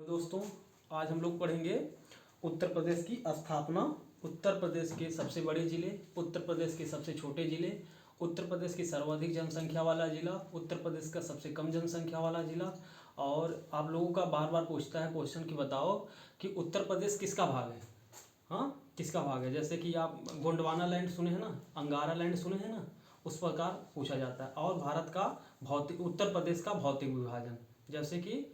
तो दोस्तों, आज हम लोग पढ़ेंगे उत्तर प्रदेश की स्थापना, उत्तर प्रदेश के सबसे बड़े ज़िले, उत्तर प्रदेश के सबसे छोटे ज़िले, उत्तर प्रदेश की सर्वाधिक जनसंख्या वाला ज़िला, उत्तर प्रदेश का सबसे कम जनसंख्या वाला ज़िला। और आप लोगों का बार बार पूछता है क्वेश्चन कि बताओ कि उत्तर प्रदेश किसका भाग है। हाँ, किसका भाग है। जैसे कि आप गोंडवाना लैंड सुने हैं ना, अंगारा लैंड सुने हैं ना, उस प्रकार पूछा जाता है। और भारत का भौतिक, उत्तर प्रदेश का भौतिक विभाजन, जैसे कि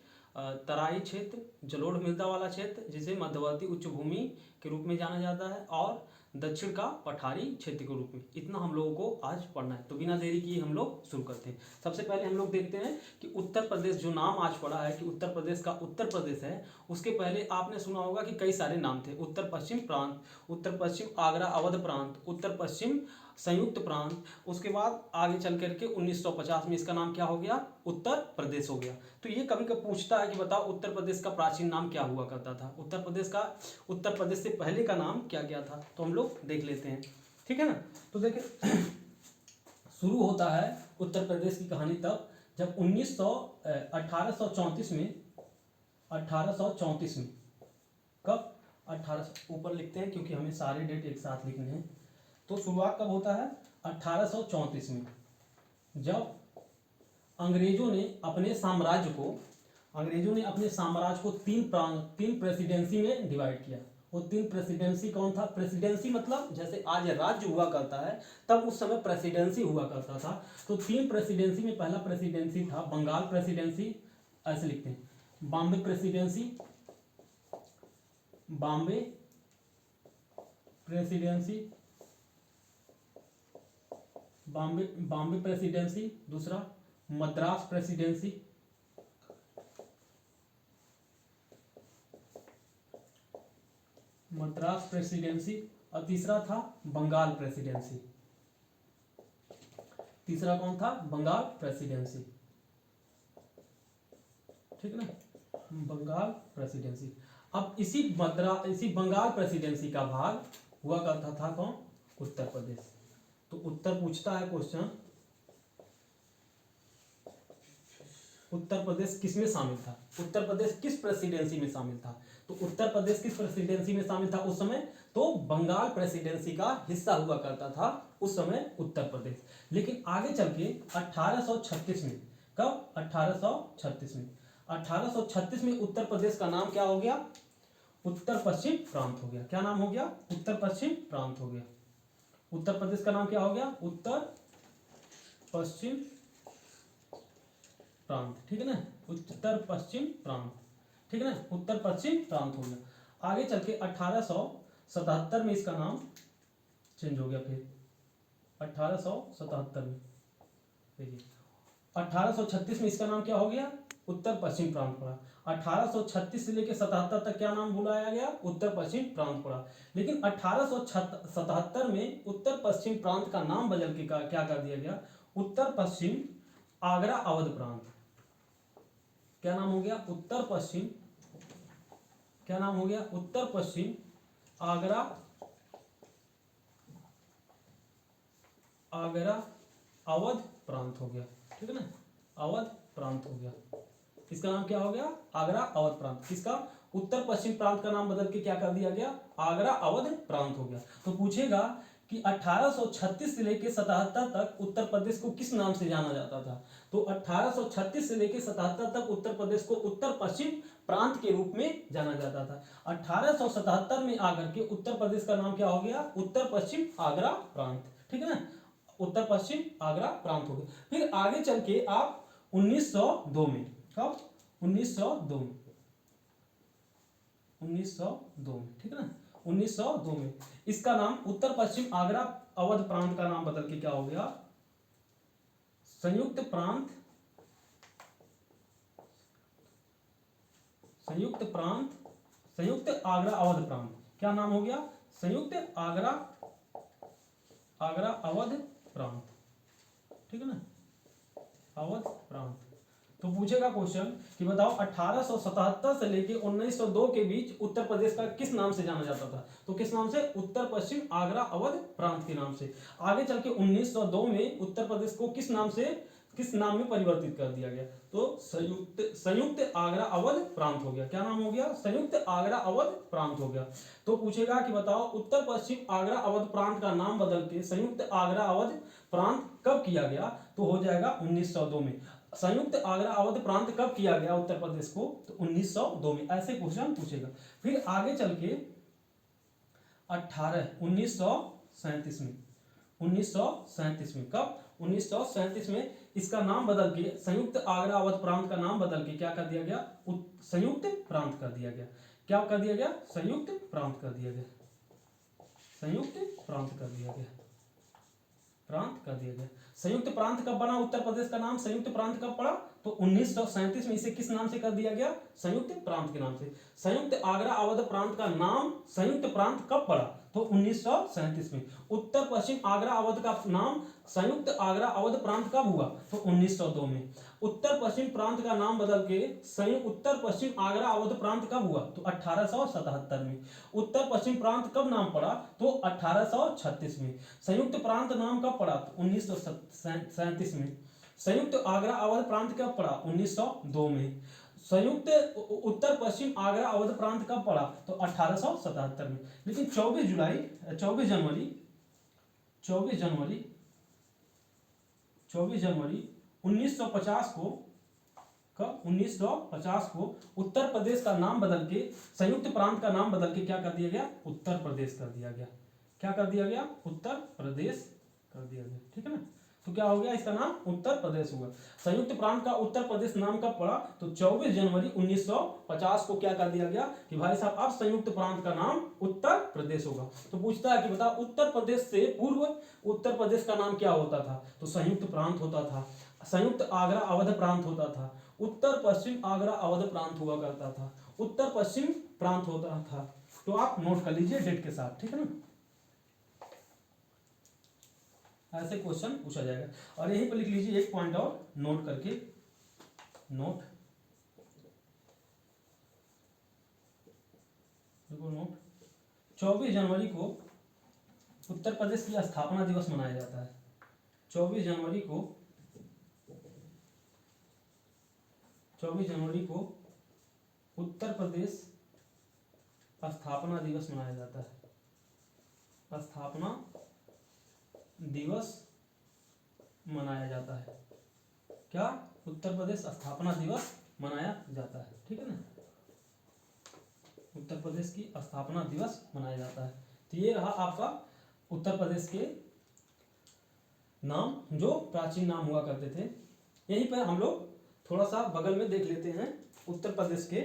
तराई क्षेत्र, जलोढ़ मृदा वाला क्षेत्र जिसे मध्यवर्ती उच्च भूमि के रूप में जाना जाता है, और दक्षिण का पठारी क्षेत्र के रूप में। इतना हम लोगों को आज पढ़ना है, तो बिना देरी किए हम लोग शुरू करते हैं। सबसे पहले हम लोग देखते हैं कि उत्तर प्रदेश, जो नाम आज पढ़ा है कि उत्तर प्रदेश का उत्तर प्रदेश है, उसके पहले आपने सुना होगा कि कई सारे नाम थे। उत्तर पश्चिम प्रांत, उत्तर पश्चिम आगरा अवध प्रांत, उत्तर पश्चिम संयुक्त प्रांत। उसके बाद आगे चल करके 1950 में इसका नाम क्या हो गया, उत्तर प्रदेश हो गया। तो ये कभी कभी पूछता है कि बताओ उत्तर प्रदेश का प्राचीन नाम क्या हुआ करता था, उत्तर प्रदेश से पहले का नाम क्या क्या था। तो हम लोग देख लेते हैं, ठीक है ना। तो देखिए शुरू होता है उत्तर प्रदेश की कहानी तब जब 1834 में, 1834 में, कब 1800 ऊपर लिखते हैं क्योंकि हमें सारे डेट एक साथ लिखने हैं। तो शुरुआत कब होता है, 1834 में, जब अंग्रेजों ने अपने साम्राज्य को तीन प्रेसिडेंसी में डिवाइड किया। वो तीन प्रेसिडेंसी कौन था, प्रेसिडेंसी मतलब जैसे आज राज्य हुआ करता है, तब उस समय प्रेसिडेंसी हुआ करता था। तो तीन प्रेसिडेंसी में पहला प्रेसिडेंसी था बंगाल प्रेसिडेंसी, ऐसे लिखते हैं, Bombay presidency, Bombay presidency, Bombay presidency. दूसरा मद्रास प्रेसिडेंसी, मद्रास प्रेसिडेंसी। और तीसरा था बंगाल प्रेसिडेंसी। तीसरा कौन था, बंगाल प्रेसिडेंसी, ठीक है ना, बंगाल प्रेसिडेंसी। अब इसी बंगाल प्रेसिडेंसी का भाग हुआ करता था कौन, उत्तर प्रदेश। तो उत्तर पूछता है क्वेश्चन, उत्तर प्रदेश किस में शामिल था, उत्तर प्रदेश किस प्रेसिडेंसी में शामिल था। तो उत्तर प्रदेश किस प्रेसिडेंसी में शामिल था उस समय, तो बंगाल प्रेसिडेंसी का हिस्सा हुआ करता था उस समय उत्तर प्रदेश। लेकिन आगे चल के 1836 में, कब, 1836 में, 1836 में उत्तर प्रदेश का नाम क्या हो गया, उत्तर पश्चिम प्रांत हो गया। क्या नाम हो गया, उत्तर पश्चिम प्रांत हो गया। उत्तर प्रदेश का नाम क्या हो गया, उत्तर पश्चिम प्रांत, ठीक है ना, उत्तर पश्चिम प्रांत, ठीक है ना, उत्तर पश्चिम प्रांत हो गया। आगे चल के 1877 में इसका नाम चेंज हो गया। फिर 1877 में, देखिए 1836 में इसका नाम क्या हो गया, उत्तर पश्चिम प्रांत पड़ा। 1836 से लेकर 77 तक क्या नाम बुलाया गया, उत्तर पश्चिम प्रांत पड़ा। लेकिन 1877 में उत्तर पश्चिम प्रांत का नाम बदल के क्या कर दिया गया, उत्तर पश्चिम आगरा अवध प्रांत। क्या नाम हो गया, उत्तर पश्चिम, क्या नाम हो गया, उत्तर पश्चिम आगरा अवध प्रांत हो गया, ठीक है ना, अवध प्रांत हो गया। इसका नाम क्या हो गया, आगरा अवध प्रांत। किसका, उत्तर पश्चिम प्रांत का नाम बदल के क्या कर दिया गया, आगरा अवध प्रांत हो गया। तो पूछेगा कि 1836 से लेकर 77 तक उत्तर प्रदेश को किस नाम से जाना जाता था। तो 1836 से लेकर 77 तक उत्तर प्रदेश को उत्तर पश्चिम प्रांत के रूप में जाना जाता था। 1877 में आकर के उत्तर प्रदेश का नाम क्या हो गया, उत्तर पश्चिम आगरा प्रांत, ठीक है ना, उत्तर पश्चिम आगरा प्रांत हो गया। फिर आगे चल के आप 1902 में, कब, 1902 में, 1902 में, ठीक है ना, 1902 में इसका नाम उत्तर पश्चिम आगरा अवध प्रांत का नाम बदल के क्या हो गया, संयुक्त प्रांत, संयुक्त आगरा अवध प्रांत। क्या नाम हो गया, संयुक्त आगरा अवध प्रांत, ठीक है ना, अवध प्रांत। तो पूछेगा क्वेश्चन कि बताओ 1877 से लेके 1902 के बीच उत्तर प्रदेश का किस नाम से जाना जाता था। तो किस नाम से, उत्तर पश्चिम आगरा अवध प्रांत के नाम से। आगे चल के 1902 में उत्तर प्रदेश को किस नाम से किस नाम में परिवर्तित कर दिया गया? तो संयुक्त आगरा अवध प्रांत हो गया। क्या नाम हो गया? संयुक्त आगरा अवध प्रांत हो गया। तो पूछेगा कि बताओ उत्तर पश्चिम आगरा अवध प्रांत का नाम बदल के संयुक्त आगरा अवध प्रांत कब किया गया? तो हो जाएगा 1902 में। संयुक्त आगरा अवध प्रांत कब किया गया उत्तर प्रदेश को? तो 1902 में। ऐसे क्वेश्चन पूछेगा। फिर आगे चल के 1937 में, 1937 में कब? 1937 में इसका नाम बदल के संयुक्त आगरा अवध प्रांत का नाम बदल के क्या कर दिया गया? संयुक्त प्रांत कर दिया गया। क्या कर दिया गया? संयुक्त प्रांत कर दिया गया। संयुक्त प्रांत कर दिया गया। प्रांत कर दिया गया। संयुक्त प्रांत कब बना उत्तर प्रदेश का नाम? संयुक्त प्रांत कब पड़ा? तो 1937 में इसे किस नाम से कर दिया गया? संयुक्त प्रांत के नाम से। संयुक्त आगरा अवध प्रांत का नाम संयुक्त प्रांत कब पड़ा? तो 1937 में। उत्तर पश्चिम आगरा अवध का नाम संयुक्त आगरा अवध प्रांत कब हुआ? तो 1902 में। उत्तर पश्चिम प्रांत का नाम बदल के संयुक्त उत्तर पश्चिम आगरा अवध प्रांत कब हुआ? तो 1877 में। उत्तर पश्चिम प्रांत कब नाम पड़ा? तो 1836 में। संयुक्त प्रांत नाम कब पड़ा? तो 1937 में। संयुक्त आगरा अवध प्रांत कब पड़ा? 1902 में। संयुक्त उत्तर पश्चिम आगरा अवध प्रांत कब पड़ा? तो 1877 में। लेकिन 24 जनवरी 1950 को, कब? 1950 को उत्तर प्रदेश का नाम बदल के संयुक्त प्रांत का नाम बदल के क्या कर दिया गया? उत्तर प्रदेश कर दिया गया। क्या कर दिया गया? उत्तर प्रदेश कर दिया गया। ठीक है ना? तो क्या हो गया? इसका नाम उत्तर प्रदेश हुआ। संयुक्त प्रांत का उत्तर प्रदेश नाम कब पड़ा? तो 24 जनवरी 1950 को क्या कर दिया गया कि भाई साहब अब संयुक्त प्रांत का नाम उत्तर प्रदेश होगा। तो पूछता है कि बता उत्तर प्रदेश से पूर्व उत्तर प्रदेश का नाम क्या होता था? तो संयुक्त प्रांत होता था। संयुक्त आगरा अवध प्रांत होता था। उत्तर पश्चिम आगरा अवध प्रांत हुआ करता था। उत्तर पश्चिम प्रांत होता था। तो आप नोट कर लीजिए डेट के साथ। ठीक है ना? ऐसे क्वेश्चन पूछा जाएगा। और यहीं पर लिख लीजिए एक पॉइंट और नोट करके, नोट, देखो नोट, 24 जनवरी को उत्तर प्रदेश की स्थापना दिवस मनाया जाता है। 24 जनवरी को उत्तर प्रदेश स्थापना दिवस मनाया जाता है। स्थापना दिवस मनाया जाता है। क्या? उत्तर प्रदेश स्थापना दिवस मनाया जाता है। ठीक है ना? उत्तर प्रदेश की स्थापना दिवस मनाया जाता है। तो ये रहा आपका उत्तर प्रदेश के नाम, जो प्राचीन नाम हुआ करते थे। यहीं पर हम लोग थोड़ा सा बगल में देख लेते हैं उत्तर प्रदेश के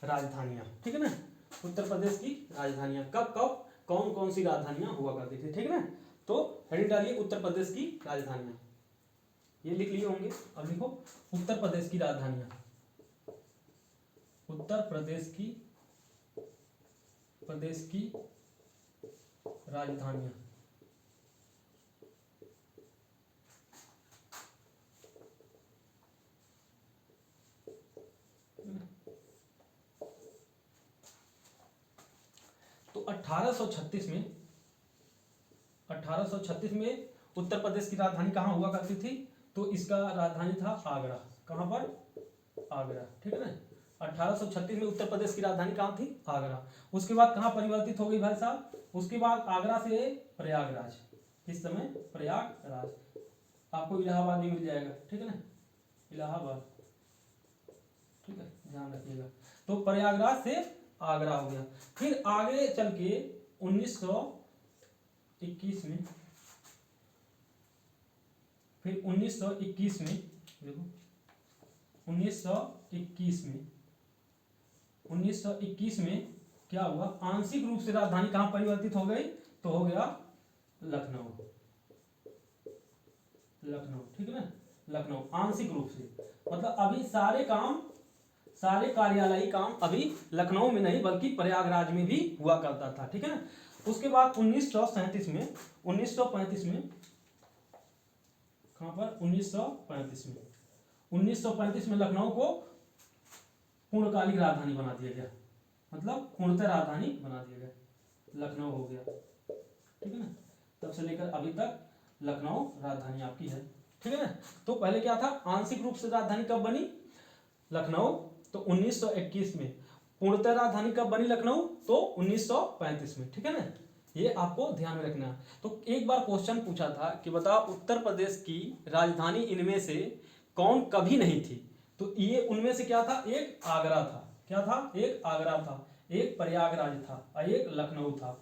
राजधानियां। ठीक है ना? उत्तर प्रदेश की राजधानियां कब कब कौन कौन सी राजधानियां हुआ करती थी। ठीक है ना? तो हेडिंग डालिए उत्तर प्रदेश की राजधानियां। ये लिख लिए होंगे। अब लिखो उत्तर प्रदेश की राजधानियां। उत्तर प्रदेश की राजधानियां। तो 1836 में उत्तर प्रदेश की राजधानी कहाँ हुआ करती थी? तो इसका राजधानी था आगरा। कहाँ पर? आगरा। ठीक है ना? 1836 में उत्तर प्रदेश की राजधानी कहाँ थी? आगरा। उसके बाद कहाँ परिवर्तित हो गई भाई साहब? उसके बाद आगरा से प्रयागराज। किस समय? प्रयागराज। आपको इलाहाबाद भी मिल जाएगा। ठीक है ना? इलाहाबाद। ठीक है, ध्यान रखिएगा। तो प्रयागराज से आगरा हो गया। फिर आगे चल के 1921 में, फिर 1921 में, देखो 1921 में क्या हुआ? आंशिक रूप से राजधानी कहाँ परिवर्तित हो गई? तो हो गया लखनऊ। ठीक है ना? लखनऊ आंशिक रूप से, मतलब अभी सारे कार्यालयी काम अभी लखनऊ में नहीं बल्कि प्रयागराज में भी हुआ करता था। ठीक है ना? उसके बाद 1935 में कहां पर? 1935 में लखनऊ को पूर्णकालिक राजधानी बना दिया गया। मतलब पूर्णतः राजधानी बना दिया गया, लखनऊ हो गया। ठीक है ना? तब से लेकर अभी तक लखनऊ राजधानी आपकी है। ठीक है ना। तो पहले क्या था, आंशिक रूप से राजधानी कब बनी, लखनऊ, तो 1921 में। पूर्णतः राजधानी कब बनी लखनऊ, तो 1935 में, ठीक है ना। ये आपको ध्यान में रखना है। तो एक बार क्वेश्चन पूछा था कि बताओ उत्तर प्रदेश की राजधानी इनमें से कौन कभी नहीं थी, तो ये उनमें से क्या था, एक आगरा था, क्या था, एक आगरा था, एक प्रयागराज था और एक लखनऊ था।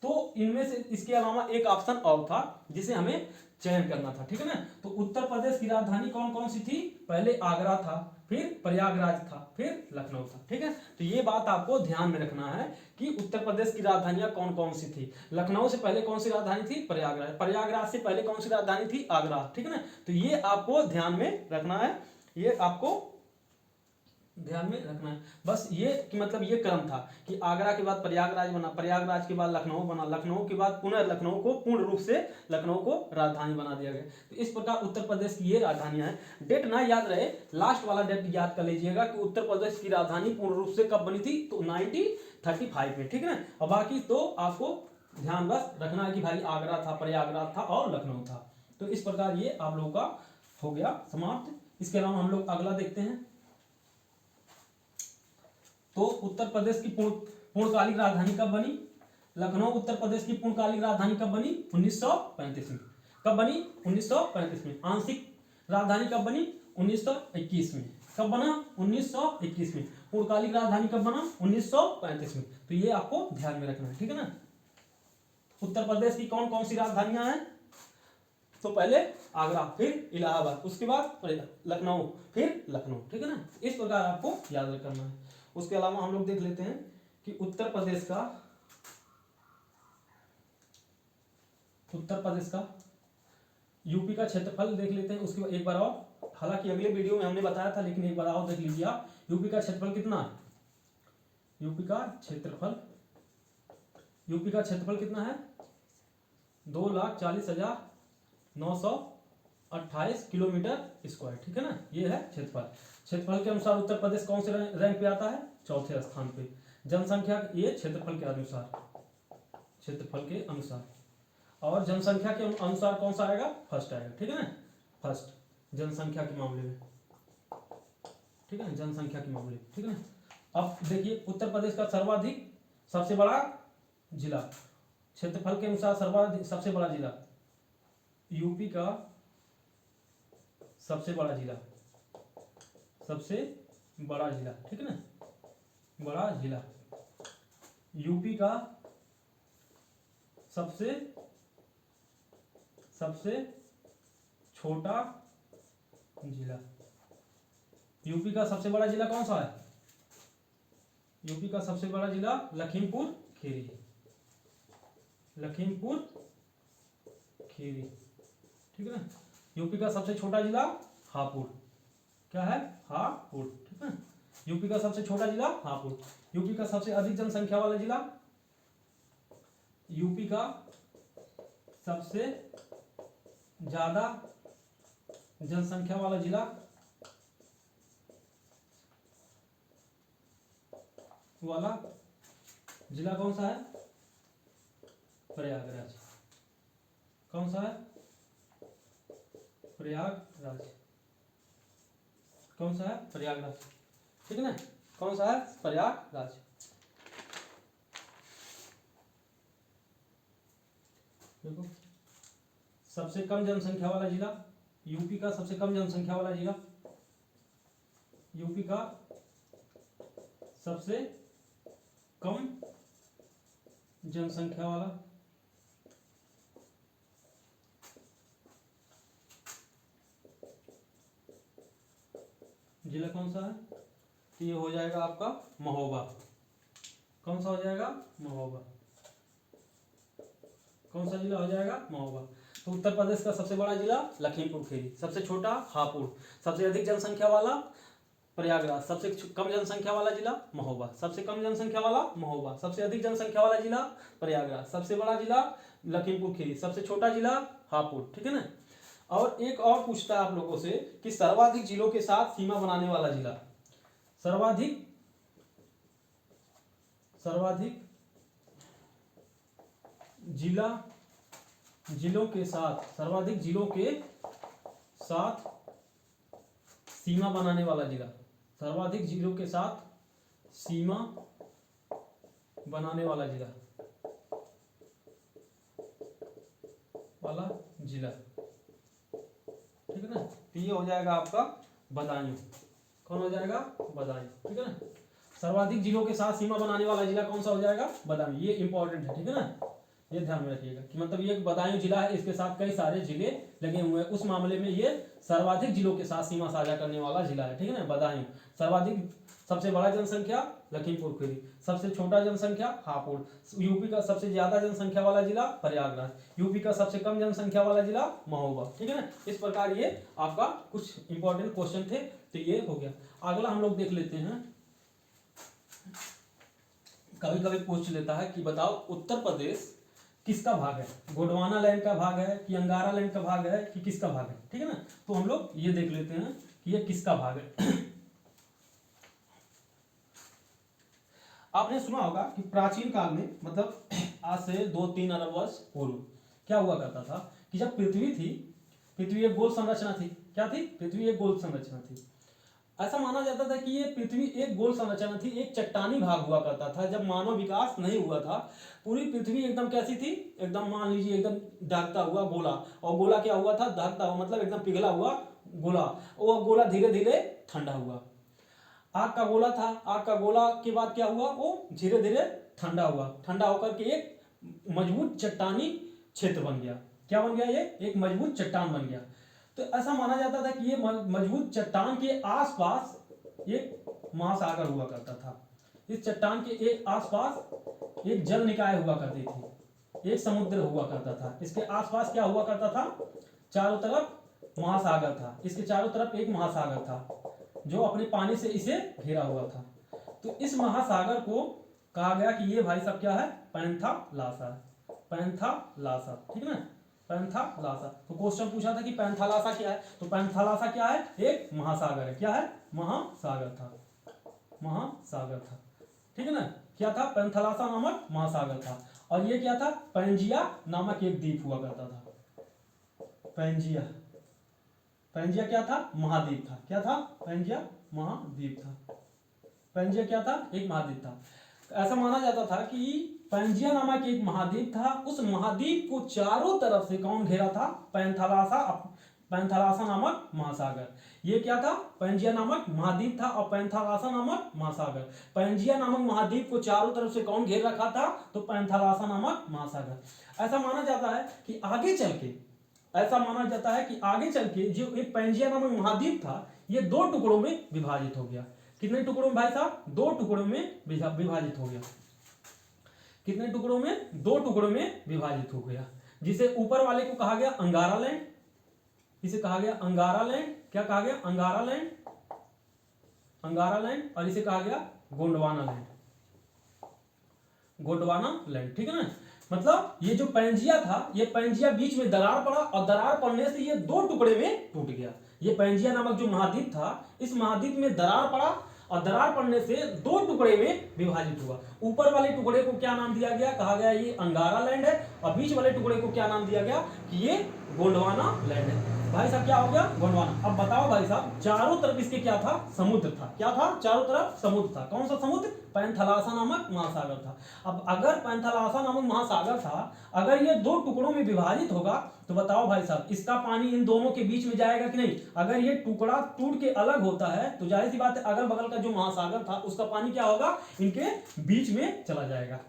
तो इनमें से इसके अलावा एक ऑप्शन और था जिसे हमें चयन करना था, ठीक है ना। तो उत्तर प्रदेश की राजधानी कौन कौन सी थी, पहले आगरा था, फिर प्रयागराज था, फिर लखनऊ था, ठीक है। तो ये बात आपको ध्यान में रखना है कि उत्तर प्रदेश की राजधानियां कौन कौन सी थी। लखनऊ से पहले कौन सी राजधानी थी, प्रयागराज, प्रयागराज से पहले कौन सी राजधानी थी, आगरा, ठीक है ना। तो ये आपको ध्यान में रखना है, ये आपको ध्यान में रखना है। बस ये कि मतलब ये क्रम था कि आगरा के बाद प्रयागराज बना, प्रयागराज के बाद लखनऊ बना, लखनऊ के बाद पुनः लखनऊ को पूर्ण रूप से लखनऊ को राजधानी बना दिया गया। तो इस प्रकार उत्तर प्रदेश की ये राजधानियां हैं। डेट ना याद रहे, लास्ट वाला डेट याद कर लीजिएगा कि उत्तर प्रदेश की राजधानी पूर्ण रूप से कब बनी थी, तो 1935 में, ठीक है ना। और बाकी तो आपको ध्यान बस रखना है कि भाई आगरा था, प्रयागराज था और लखनऊ था। तो इस प्रकार ये आप लोगों का हो गया समाप्त। इसके अलावा हम लोग अगला देखते हैं। तो उत्तर प्रदेश की पूर्णकालिक राजधानी कब बनी, लखनऊ उत्तर प्रदेश की पूर्णकालिक राजधानी कब बनी, 1935 में। कब बनी, 1935 में। आंशिक राजधानी कब बनी, 1921 में। कब बना, 1921 में। पूर्णकालिक राजधानी कब बना, 1935 में। तो ये आपको ध्यान में रखना है, ठीक है ना। उत्तर प्रदेश की कौन कौन सी राजधानियां हैं, तो पहले आगरा, फिर इलाहाबाद, उसके बाद लखनऊ, फिर लखनऊ, ठीक है ना। इस प्रकार आपको याद रखना है। उसके अलावा हम लोग देख लेते हैं कि उत्तर प्रदेश का यूपी का क्षेत्रफल देख लेते हैं। उसके बाद एक बार और, हालांकि अगले वीडियो में हमने बताया था लेकिन एक बार और देख लीजिए आप, यूपी का क्षेत्रफल कितना है, यूपी का क्षेत्रफल कितना है, 2,40,928 किलोमीटर स्क्वायर, ठीक है ना। ये है क्षेत्रफल। क्षेत्रफल के अनुसार उत्तर प्रदेश कौन से रैंक पे आता है, चौथे स्थान पे। जनसंख्या, ये क्षेत्रफल के अनुसार, और जनसंख्या के अनुसार कौन सा आएगा, फर्स्ट आएगा, ठीक है ना। फर्स्ट जनसंख्या के मामले में, ठीक है, जनसंख्या के मामले में, ठीक है ना। अब देखिए उत्तर प्रदेश का सर्वाधिक सबसे बड़ा जिला, क्षेत्रफल के अनुसार सर्वाधिक सबसे बड़ा जिला, यूपी का सबसे बड़ा जिला, ठीक है ना, बड़ा जिला। यूपी का सबसे छोटा जिला। यूपी का सबसे बड़ा जिला कौन सा है, यूपी का सबसे बड़ा जिला लखीमपुर खीरी, ठीक है ना। यूपी का सबसे छोटा जिला हापुड़, क्या है, हापुड़, ठीक है। यूपी का सबसे छोटा जिला हापुड़। यूपी का सबसे अधिक जनसंख्या वाला जिला, यूपी का सबसे ज्यादा जनसंख्या वाला जिला कौन सा है, प्रयागराज। कौन सा है, प्रयागराज। कौन सा है, प्रयागराज, ठीक है ना। कौन सा है, प्रयागराज। देखो सबसे कम जनसंख्या वाला जिला, यूपी का सबसे कम जनसंख्या वाला जिला, यूपी का सबसे कम जनसंख्या वाला जिला कौन सा है, तो ये हो जाएगा आपका महोबा। कौन सा हो जाएगा, महोबा। कौन सा जिला हो जाएगा, महोबा। तो उत्तर प्रदेश का सबसे बड़ा जिला लखीमपुर खीरी, सबसे छोटा हापुड़, सबसे अधिक जनसंख्या वाला प्रयागराज, सबसे कम जनसंख्या वाला जिला महोबा, सबसे कम जनसंख्या वाला महोबा, सबसे अधिक जनसंख्या वाला जिला प्रयागराज, सबसे बड़ा जिला लखीमपुर खीरी, सबसे छोटा जिला हापुड़, ठीक है ना। और एक और पूछता है आप लोगों से कि सर्वाधिक जिलों के साथ सीमा बनाने वाला जिला, सर्वाधिक जिलों के साथ सीमा बनाने वाला जिला, सर्वाधिक जिलों के साथ सीमा बनाने वाला जिला ठीक है ना। तो ये हो जाएगा आपका बदायूं। कौन हो जाएगा? बदायूं। ठीक है ना। सर्वाधिक जिलों के साथ सीमा बनाने वाला जिला कौन सा हो जाएगा? बदायूं। ये इंपॉर्टेंट है। ठीक है ना, ये ध्यान में रखिएगा कि मतलब ये बदायूं जिला है, इसके साथ कई सारे जिले लगे हुए हैं। उस मामले में ये सर्वाधिक जिलों के साथ सीमा साझा करने वाला जिला है। ठीक है ना, बदायूं। सर्वाधिक, सबसे बड़ा जनसंख्या लखीमपुर खीरी, सबसे छोटा जनसंख्या हापुड़। यूपी का सबसे ज्यादा जनसंख्या वाला जिला प्रयागराज, यूपी का सबसे कम जनसंख्या वाला जिला महोबा। ठीक है ना। इस प्रकार ये आपका कुछ इंपॉर्टेंट क्वेश्चन थे, तो ये हो गया। अगला हम लोग देख लेते हैं, कभी कभी पूछ लेता है कि बताओ उत्तर प्रदेश किसका भाग है? गोंडवाना लैंड का भाग है कि अंगारा लैंड का भाग है कि किसका भाग है? ठीक है ना। तो हम लोग ये देख लेते हैं कि ये किसका भाग है। आपने सुना होगा कि प्राचीन काल में, मतलब आज से 2-3 अरब वर्ष पूर्व क्या हुआ करता था कि जब पृथ्वी थी, पृथ्वी एक गोल संरचना थी। क्या थी? पृथ्वी एक गोल संरचना थी। ऐसा माना जाता था कि ये पृथ्वी एक गोल संरचना थी, एक चट्टानी भाग हुआ करता था। जब मानव विकास नहीं हुआ था, पूरी पृथ्वी एकदम कैसी थी? एकदम मान लीजिए एकदम ढकता हुआ गोला। और गोला क्या हुआ था? ढकता हुआ मतलब एकदम पिघला हुआ गोला। वो गोला धीरे धीरे ठंडा हुआ। आग का गोला था, आग का गोला के बाद क्या हुआ? वो धीरे धीरे ठंडा हुआ। ठंडा होकर के एक मजबूत चट्टानी क्षेत्र बन गया। क्या बन गया? ये एक मजबूत चट्टान बन गया। तो ऐसा माना जाता था कि ये मजबूत चट्टान के आसपास एक महासागर हुआ करता था। इस चट्टान के एक आसपास एक जल निकाय हुआ करती थी, एक समुद्र हुआ करता था। इसके आसपास क्या हुआ करता था? चारों तरफ महासागर था। इसके चारों तरफ एक महासागर था जो अपने पानी से इसे घेरा हुआ था। तो इस महासागर को कहा गया कि ये भाई साहब क्या है? पैंथालासा। पैंथालासा। ठीक है ना, पैंथालासा। तो क्वेश्चन पूछा था कि पैंथालासा क्या है? तो पैंथालासा क्या है? एक महासागर है। क्या है? महासागर था। महासागर था। ठीक है ना। क्या था? पैंथालासा नामक महासागर था। और ये क्या था? पैंजिया नामक एक द्वीप हुआ करता था। पैंजिया, पैंजिया क्या था? महाद्वीप था। क्या था? पैंजिया महाद्वीप था। पैंजिया क्या था? एक महाद्वीप था। ऐसा माना जाता था कि पैंजिया नामक एक महाद्वीप था। उस महाद्वीप को चारों तरफ से कौन घेरा था? पैंथालासा। पैंथालासा नामक महासागर। ये क्या था? पैंजिया नामक महाद्वीप था और पैंथालासा नामक महासागर। पैंजिया नामक महाद्वीप को चारों तरफ से कौन घेर रखा था? तो पैंथालासा नामक महासागर। ऐसा माना जाता है कि आगे चल के, ऐसा माना जाता है कि आगे चल के जो एक पैंजिया नामक महाद्वीप था, ये 2 टुकड़ों में विभाजित हो गया। कितने टुकड़ों में भाई साहब? 2 टुकड़ों में विभाजित हो गया। कितने टुकड़ों में? 2 टुकड़ों में विभाजित हो गया। जिसे ऊपर वाले को कहा गया अंगारा लैंड, इसे कहा गया अंगारा लैंड। क्या कहा गया? अंगारा लैंड, अंगारा लैंड। और इसे कहा गया गोंडवाना लैंड, गोंडवाना लैंड। ठीक है ना। मतलब ये जो पैंजिया था, ये पैंजिया बीच में दरार पड़ा और दरार पड़ने से ये 2 टुकड़े में टूट गया। ये पैंजिया नामक जो महाद्वीप था, इस महाद्वीप में दरार पड़ा और दरार पड़ने से 2 टुकड़े में विभाजित हुआ। ऊपर वाले टुकड़े को क्या नाम दिया गया? कहा गया ये अंगारा लैंड है। और बीच वाले टुकड़े को क्या नाम दिया गया? कि ये गोंडवाना लैंड है। भाई साहब क्या हो गया? गोंडवाना। अब बताओ भाई साहब, चारों तरफ इसके क्या था? समुद्र था। क्या था? चारों तरफ समुद्र था। कौन सा समुद्र? पैंथालासा नामक महासागर था। अब अगर पैंथालासा नामक महासागर था, अगर ये 2 टुकड़ों में विभाजित होगा, तो बताओ भाई साहब, इसका पानी इन दोनों के बीच में जाएगा कि नहीं? अगर ये टुकड़ा टूट के अलग होता है तो जाहिर सी बात है अगल बगल का जो महासागर था उसका पानी क्या होगा? इनके बीच में चला जाएगा,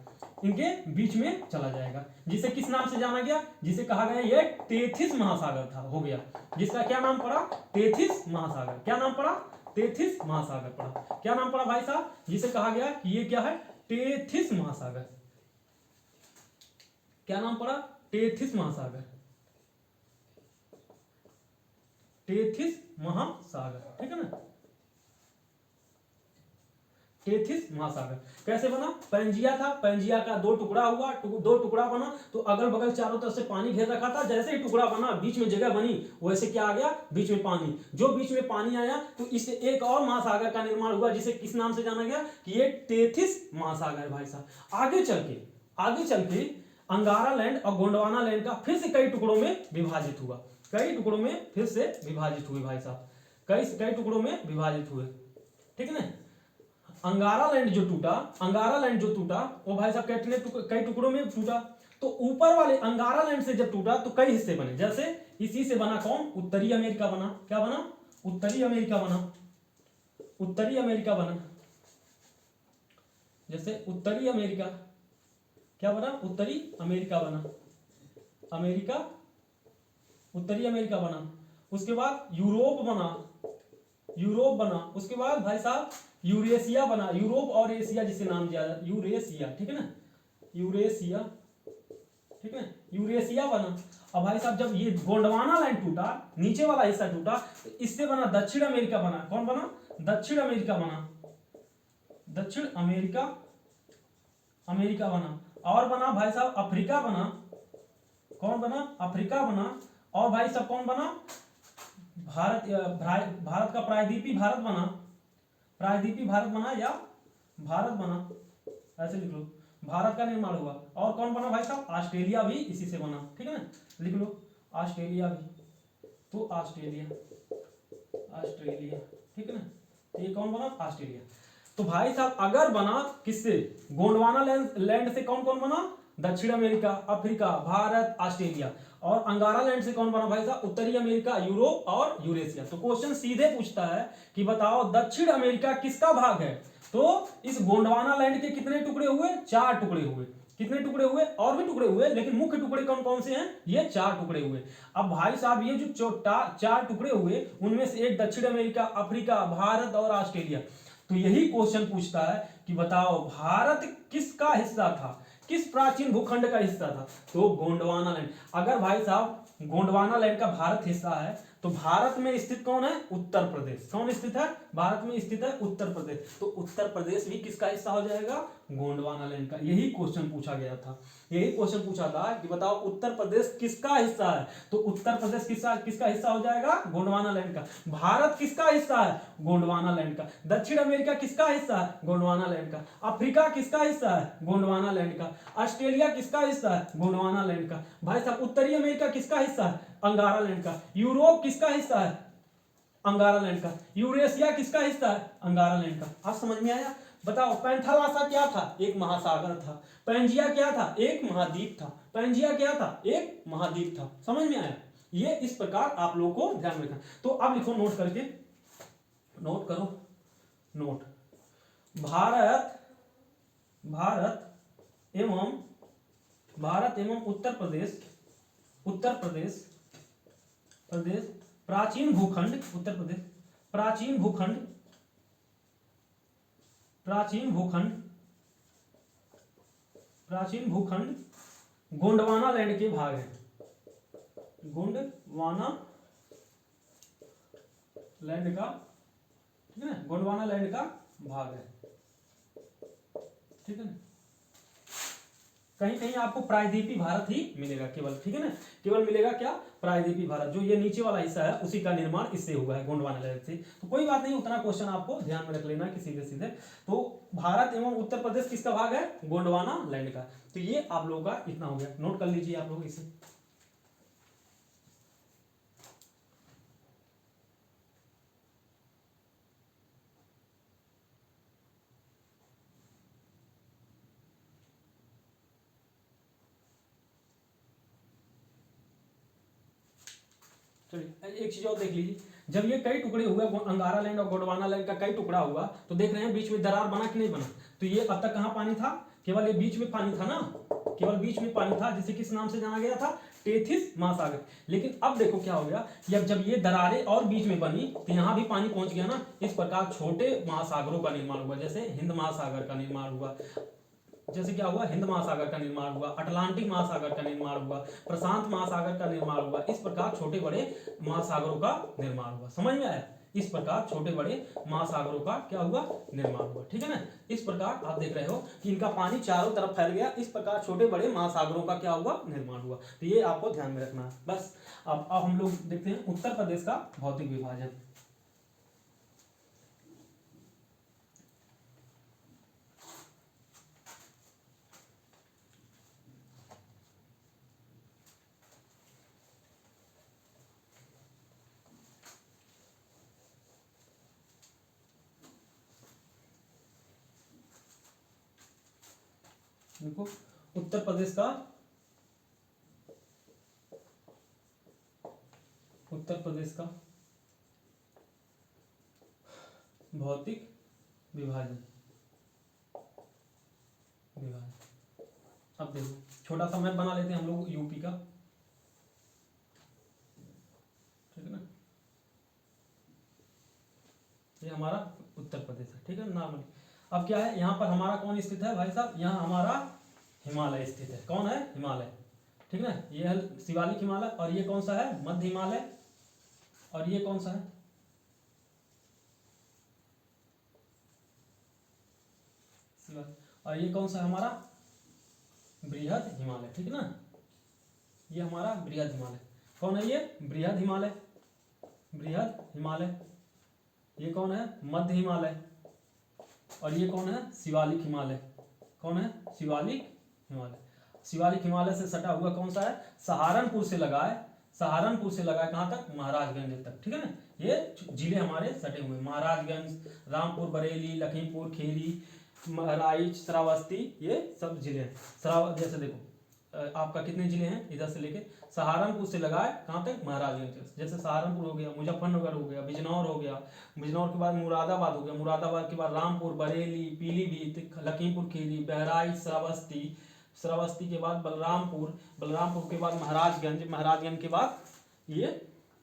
इनके बीच में चला जाएगा। जिसे किस नाम से जाना गया? जिसे कहा गया ये तेथिस महासागर था, हो गया। जिसका क्या नाम पड़ा? तेथिस महासागर। क्या नाम पड़ा? तेथिस महासागर पड़ा। क्या नाम पड़ा भाई साहब? जिसे कहा गया कि ये क्या है? तेथिस महासागर। क्या नाम पड़ा? तेथिस महासागर, तेथिस महासागर। ठीक है ना। तेथिस महासागर कैसे बना? पैंजिया था, पैंजिया का 2 टुकड़ा हुआ, 2 टुकड़ा बना तो अगल बगल चारों तरफ से पानी घेर रखा था। जैसे ही टुकड़ा बना, बीच में जगह बनी, वैसे क्या आ गया? बीच में पानी। जो बीच में पानी आया तो इससे एक और महासागर का निर्माण हुआ, जिसे किस नाम से जाना गया? कि ये तेथिस महासागर है भाई साहब। आगे चल के अंगारा लैंड और गोंडवाना लैंड का फिर से कई टुकड़ों में विभाजित हुआ। कई टुकड़ों में फिर से विभाजित हुए भाई साहब, कई कई टुकड़ों में विभाजित हुए, ठीक है ना। अंगारा लैंड जो टूटा, अंगारा लैंड जो टूटा वो भाई साहब कई टुकड़ों में टूटा। तो ऊपर वाले अंगारा लैंड से जब टूटा तो कई हिस्से बने, जैसे इसी से बना कौन, उत्तरी अमेरिका बना। क्या बना, उत्तरी अमेरिका बना, उत्तरी अमेरिका बना। जैसे उत्तरी अमेरिका क्या बना, उत्तरी अमेरिका बना, अमेरिका उत्तरी अमेरिका बना। उसके बाद यूरोप बना, यूरोप बना। उसके बाद भाई साहब यूरेशिया बना, यूरोप और एशिया जिसे नाम दिया यूरेशिया, ठीक है ना, यूरेशिया, ठीक है, यूरेशिया बना। अब भाई साहब जब ये गोंडवाना लैंड टूटा, नीचे वाला हिस्सा टूटा, तो इससे बना दक्षिण अमेरिका बना। कौन बना, दक्षिण अमेरिका बना, दक्षिण अमेरिका, अमेरिका बना। और बना भाई साहब अफ्रीका बना। कौन बना, अफ्रीका बना। और भाई साहब कौन बना, भारत का प्रायद्वीपीय भारत बना, प्रायद्वीपीय भारत बना या भारत बना, ऐसे लिख लो, भारत का निर्माण हुआ। और कौन बना भाई साहब, ऑस्ट्रेलिया भी इसी से बना, ठीक है ना, लिख लो ऑस्ट्रेलिया भी। तो ऑस्ट्रेलिया, ऑस्ट्रेलिया, ठीक है ना, तो ये कौन बना, ऑस्ट्रेलिया। तो भाई साहब अगर बना किससे, गोंडवाना लैंड से कौन कौन बना, दक्षिण अमेरिका, अफ्रीका, भारत, ऑस्ट्रेलिया। और अंगारा लैंड से कौन बना भाई साहब, उत्तरी अमेरिका, यूरोप और यूरेशिया। तो क्वेश्चन सीधे पूछता है कि बताओ दक्षिण अमेरिका किसका भाग है। तो इस गोंडवाना लैंड के कितने टुकड़े हुए, 4 टुकड़े हुए। कितने टुकड़े हुए, और भी टुकड़े हुए, लेकिन मुख्य टुकड़े कौन कौन से हैं, ये 4 टुकड़े हुए। अब भाई साहब ये जो 4 टुकड़े हुए उनमें से एक दक्षिण अमेरिका, अफ्रीका, भारत और ऑस्ट्रेलिया। तो यही क्वेश्चन पूछता है कि बताओ भारत किसका हिस्सा था, किस प्राचीन भूखंड का हिस्सा था। तो गोंडवाना लैंड। अगर भाई साहब गोंडवाना लैंड का भारत हिस्सा है तो भारत में स्थित कौन है, उत्तर प्रदेश। कौन स्थित है, भारत में स्थित है उत्तर प्रदेश। तो उत्तर प्रदेश भी किसका हिस्सा हो जाएगा, गोंडवाना लैंड का। यही क्वेश्चन पूछा गया था, यही क्वेश्चन पूछा था कि बताओ उत्तर प्रदेश किसका हिस्सा है। तो उत्तर प्रदेश किसका हिस्सा हो जाएगा, गोंडवाना लैंड का। भारत किसका हिस्सा है, गोंडवाना लैंड का। दक्षिण अमेरिका किसका हिस्सा है, गोंडवाना लैंड का। अफ्रीका किसका हिस्सा है, गोंडवाना लैंड का। ऑस्ट्रेलिया किसका हिस्सा है, गोंडवाना लैंड का। भाई साहब उत्तरी अमेरिका किसका हिस्सा है, अंगारा लैंड का। यूरोप किसका हिस्सा है, अंगारा लैंड का। यूरेशिया किसका हिस्सा है, अंगारा लैंड का। आप समझ में आया। बताओ पैंथालासा क्या था, एक महासागर था। पैंजिया क्या था, एक महाद्वीप था। पैंजिया क्या था, एक महाद्वीप था। समझ में आया। ये इस प्रकार आप लोगों को ध्यान रखना। तो अब लिखो नोट करके, नोट करो, नोट। भारत एवं उत्तर प्रदेश प्राचीन भूखंड, उत्तर प्रदेश प्राचीन भूखंड गोंडवाना लैंड के भाग है। गोंडवाना लैंड का, ठीक है ना, गोंडवाना लैंड का भाग है, ठीक है ना। कहीं कहीं आपको प्रायद्वीपीय भारत ही मिलेगा केवल, ठीक है ना, केवल मिलेगा क्या, प्रायद्वीपीय भारत। जो ये नीचे वाला हिस्सा है उसी का निर्माण इससे हुआ है, गोंडवाना लैंड से। तो कोई बात नहीं, उतना क्वेश्चन आपको ध्यान में रख लेना कि सीधे सीधे। तो भारत एवं उत्तर प्रदेश किसका भाग है, गोंडवाना लैंड का। तो ये आप लोगों का इतना हो गया, नोट कर लीजिए आप लोग इसे। चलिए एक चीज और देख लीजिए, जब ये कई टुकड़े हुए, अंगारा लैंड और गोंडवाना लैंड का कई टुकड़ा हुआ, तो देख रहे हैं बीच में दरार बना कि नहीं बना। तो ये अब तक कहाँ पानी था, केवल ये बीच में पानी था ना, केवल बीच में पानी था, जिसे किस नाम से जाना गया था, टेथिस महासागर। लेकिन अब देखो क्या हो गया कि अब जब ये दरारें और बीच में बनी तो यहाँ भी पानी पहुंच गया ना। इस प्रकार छोटे महासागरों का निर्माण हुआ, जैसे हिंद महासागर का निर्माण हुआ, जैसे क्या हुआ, हिंद महासागर का निर्माण हुआ, अटलांटिक महासागर का निर्माण हुआ, प्रशांत महासागर का निर्माण हुआ। इस प्रकार छोटे बड़े महासागरों का निर्माण हुआ। समझ में आया। इस प्रकार छोटे बड़े महासागरों का क्या हुआ, निर्माण हुआ, ठीक है ना। इस प्रकार आप देख रहे हो कि इनका पानी चारों तरफ फैल गया। इस प्रकार छोटे बड़े महासागरों का क्या हुआ, निर्माण हुआ। तो ये आपको ध्यान में रखना है बस। अब हम लोग देखते हैं उत्तर प्रदेश का भौतिक विभाजन। देखो उत्तर प्रदेश का भौतिक विभाजन। अब देखो छोटा सा मैप बना लेते हैं हम लोग यूपी का, ठीक है ना। ये हमारा उत्तर प्रदेश है, ठीक है नॉर्मली। अब क्या है यहाँ पर हमारा कौन स्थित है भाई साहब, यहाँ हमारा हिमालय स्थित है। कौन है, हिमालय, ठीक है ना। ये है शिवालिक हिमालय, और ये कौन सा है, मध्य हिमालय, और ये कौन सा है, और ये कौन सा है हमारा बृहद हिमालय, ठीक है ना। ये हमारा बृहद हिमालय कौन है, ये बृहद हिमालय, बृहद हिमालय। ये कौन है, मध्य हिमालय, और ये कौन है, शिवालिक हिमालय। कौन है, शिवालिक हिमालय। शिवालिक हिमालय से सटा हुआ कौन सा है, सहारनपुर से लगा है, सहारनपुर से लगा है कहाँ तक, महाराजगंज तक, ठीक है ना। ये जिले हमारे सटे हुए, महाराजगंज, रामपुर, बरेली, लखीमपुर खीरी, महराइच, श्रावस्ती, ये सब जिले हैं। जैसे देखो आपका कितने जिले हैं, इधर से लेके सहारनपुर से लगा है कहाँ तक, महाराजगंज। जैसे सहारनपुर हो गया, मुजफ्फरनगर हो गया, बिजनौर हो गया, बिजनौर के बाद मुरादाबाद हो गया, मुरादाबाद के बाद रामपुर, बरेली, पीलीभीत, लखीमपुर खीरी, बहराइच, श्रावस्ती, श्रावस्ती के बाद बलरामपुर, बलरामपुर के बाद महाराजगंज, महाराजगंज के बाद ये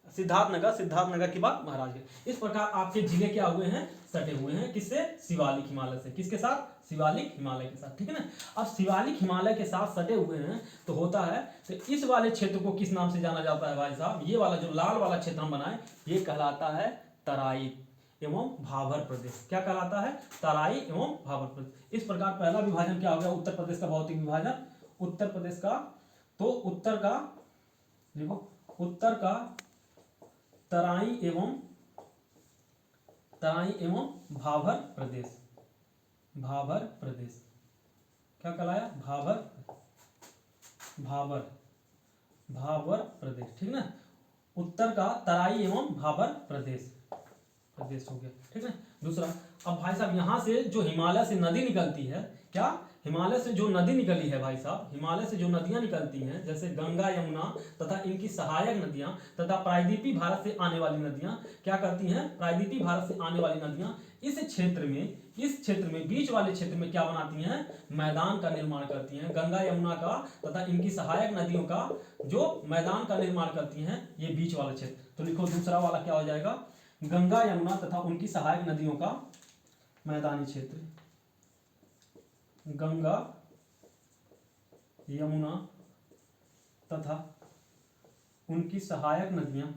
सिद्धार्थनगर, सिद्धार्थनगर के बाद महाराजगंज। इस प्रकार आपके जिले क्या हुए हैं, सटे हुए हैं किससे, शिवालिक हिमालय से। किसके साथ, शिवालिक हिमालय के साथ, ठीक है ना। अब शिवालिक हिमालय के साथ सटे हुए हैं तो होता है, तो इस वाले क्षेत्र को किस नाम से जाना जाता है भाई साहब, ये वाला जो लाल वाला क्षेत्र हम बनाए, ये कहलाता है तराई एवं भाबर प्रदेश। क्या कहलाता है, तराई एवं भाबर प्रदेश। इस प्रकार पहला विभाजन क्या हो गया, उत्तर प्रदेश का भौतिक विभाजन। उत्तर प्रदेश का, तो उत्तर का देखो, उत्तर का तराई एवं भाबर प्रदेश, भाबर प्रदेश क्या कहलाया, भाबर प्रदेश, ठीक ना। उत्तर का तराई एवं भाबर प्रदेश हो गया, ठीक है। दूसरा, अब भाई साहब यहाँ से जो हिमालय से नदी निकलती है, क्या, हिमालय से जो नदी निकली है भाई साहब, हिमालय से जो नदियां निकलती हैं, जैसे गंगा, यमुना तथा इनकी सहायक नदियां तथा प्रायद्वीपीय भारत से आने वाली नदियां क्या करती हैं, प्रायद्वीपीय भारत से आने वाली नदियां इस क्षेत्र में बीच वाले क्षेत्र में क्या बनाती हैं, मैदान का निर्माण करती हैं। गंगा, यमुना का तथा इनकी सहायक नदियों का जो मैदान का निर्माण करती हैं, ये बीच वाला क्षेत्र। तो लिखो दूसरा वाला क्या हो जाएगा, गंगा, यमुना तथा उनकी सहायक नदियों का मैदानी क्षेत्र। गंगा, यमुना तथा उनकी सहायक नदियां,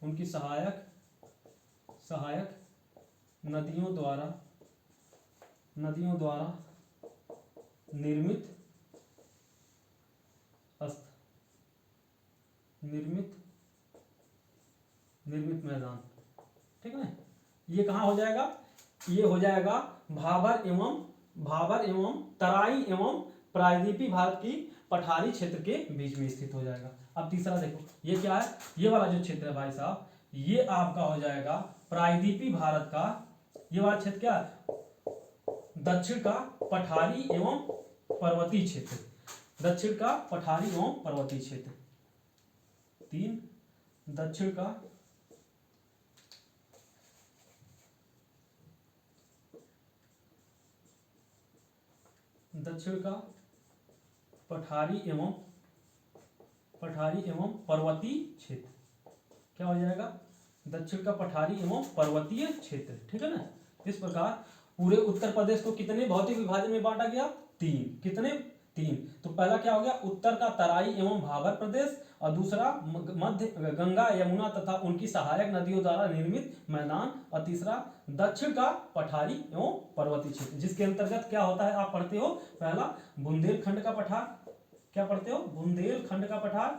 उनकी सहायक नदियों द्वारा निर्मित मैदान, ठीक है ना। ये कहाँ हो जाएगा, ये हो जाएगा भाबर एवं तराई एवं प्रायद्वीपीय भारत की पठारी क्षेत्र के बीच में स्थित हो जाएगा। अब तीसरा देखो, ये क्या है, ये वाला जो क्षेत्र है भाई साहब, ये आपका हो जाएगा प्रायद्वीपीय भारत का, ये वाला क्षेत्र क्या है, दक्षिण का पठारी एवं पर्वतीय क्षेत्र, दक्षिण का पठारी एवं पर्वतीय क्षेत्र। 3, दक्षिण का पठारी एवं पर्वतीय क्षेत्र क्या हो जाएगा, दक्षिण का पठारी एवं पर्वतीय क्षेत्र, ठीक है ना। इस प्रकार पूरे उत्तर प्रदेश को कितने भौतिक विभाजन में बांटा गया, 3। कितने, 3। तो पहला क्या हो गया, उत्तर का तराई एवं भाबर प्रदेश, और दूसरा मध्य गंगा, यमुना तथा उनकी सहायक नदियों द्वारा निर्मित मैदान, और तीसरा दक्षिण का पठारी एवं पर्वतीय क्षेत्र, जिसके अंतर्गत क्या होता है, आप पढ़ते हो, पहला बुंदेलखंड का पठार, क्या पढ़ते हो, बुंदेलखंड का पठार,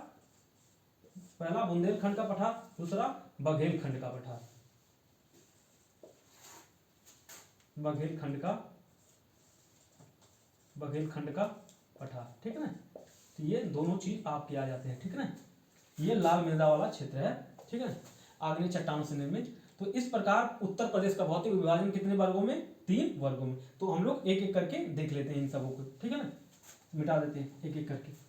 पहला बुंदेलखंड का पठार, दूसरा बघेलखंड का पठार, बघेलखंड का पठार, ठीक है ना। तो ये दोनों चीज आपके आ जाते हैं, ठीक है ना। ये लाल मृदा वाला क्षेत्र है, ठीक है, आग्नेय चट्टानों से निर्मित। तो इस प्रकार उत्तर प्रदेश का भौतिक विभाजन कितने वर्गों में, 3 वर्गों में। तो हम लोग एक एक करके देख लेते हैं इन सबों को, ठीक है ना। मिटा देते हैं एक एक करके।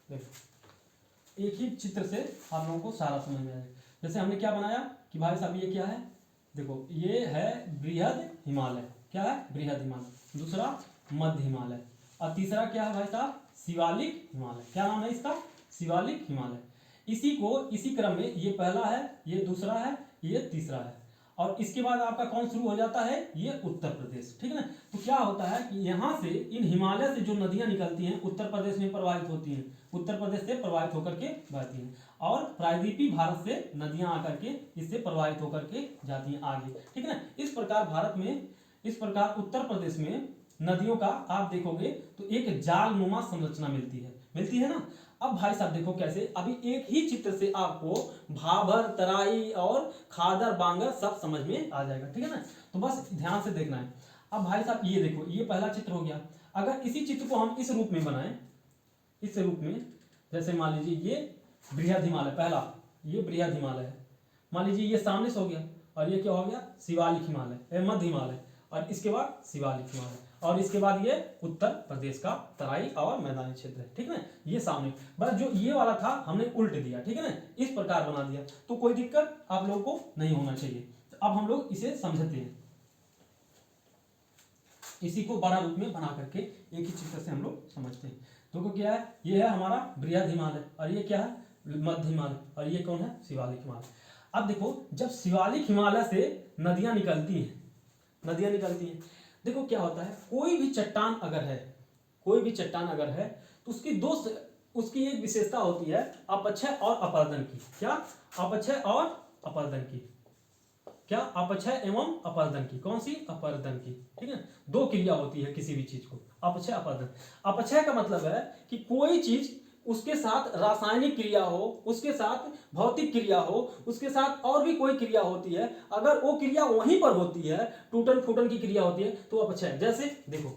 देखो एक ही चित्र से आप लोगों को सारा समझ में आएगा। जैसे हमने क्या बनाया कि भाई साहब ये क्या है, देखो ये है बृहद हिमालय, क्या है बृहद हिमालय, दूसरा मध्य हिमालय, और तीसरा क्या है भाई साहब शिवालिक हिमालय। क्या नाम है इसका, शिवालिक हिमालय। इसी को इसी क्रम में ये पहला है, ये दूसरा है, ये तीसरा है, और इसके बाद आपका कौन शुरू हो जाता है, ये उत्तर प्रदेश। ठीक है ना। तो क्या होता है कि यहाँ से इन हिमालय से जो नदियाँ निकलती हैं उत्तर प्रदेश में प्रवाहित होती हैं, उत्तर प्रदेश से प्रवाहित होकर के बहती हैं, और प्रायद्वीपीय भारत से नदियाँ आकर के इससे प्रवाहित होकर के जाती हैं आगे। ठीक है ना। इस प्रकार भारत में, इस प्रकार उत्तर प्रदेश में नदियों का आप देखोगे तो एक जालनुमा संरचना मिलती है ना। अब भाई साहब देखो कैसे, अभी एक ही चित्र से आपको भाबर, तराई और खादर, बांगर सब समझ में आ जाएगा। ठीक है ना। तो बस ध्यान से देखना है। अब भाई साहब ये देखो, ये पहला चित्र हो गया। अगर इसी चित्र को हम इस रूप में बनाएं, इस रूप में, जैसे मान लीजिए ये बृहद हिमालय पहला, ये बृहद हिमालय है, मान लीजिए ये सामने से हो गया, और ये क्या हो गया शिवालिक हिमालय, मध्य हिमालय, और इसके बाद शिवालिक हिमालय, और इसके बाद ये उत्तर प्रदेश का तराई और मैदानी क्षेत्र है। ठीक है ना। ये सामने, बस जो ये वाला था हमने उल्ट दिया। ठीक है ना, इस प्रकार बना दिया, तो कोई दिक्कत आप लोगों को नहीं होना चाहिए। तो अब हम लोग इसे समझते हैं, इसी को बड़ा रूप में बना करके एक ही चित्र से हम लोग समझते हैं। तो क्या है, ये है हमारा बृहद हिमालय, और ये क्या है मध्य हिमालय, और ये कौन है शिवालिक हिमालय। अब देखो जब शिवालिक हिमालय से नदियां निकलती हैं, देखो क्या होता है, कोई भी चट्टान अगर है तो उसकी एक विशेषता होती है अपक्षय और अपर्दन की। क्या, अपक्षय और अपर्दन की, क्या अपक्षय एवं अपर्दन की, कौन सी, अपर्दन की। ठीक है, दो क्रिया होती है किसी भी चीज को, अपक्षय अपर्दन। अपक्षय का मतलब है कि कोई चीज उसके साथ रासायनिक क्रिया हो, उसके साथ भौतिक क्रिया हो, उसके साथ और भी कोई क्रिया होती है, अगर वो क्रिया वहीं पर होती है, टूटन फूटन की क्रिया होती है, तो अपक्षय है। जैसे देखो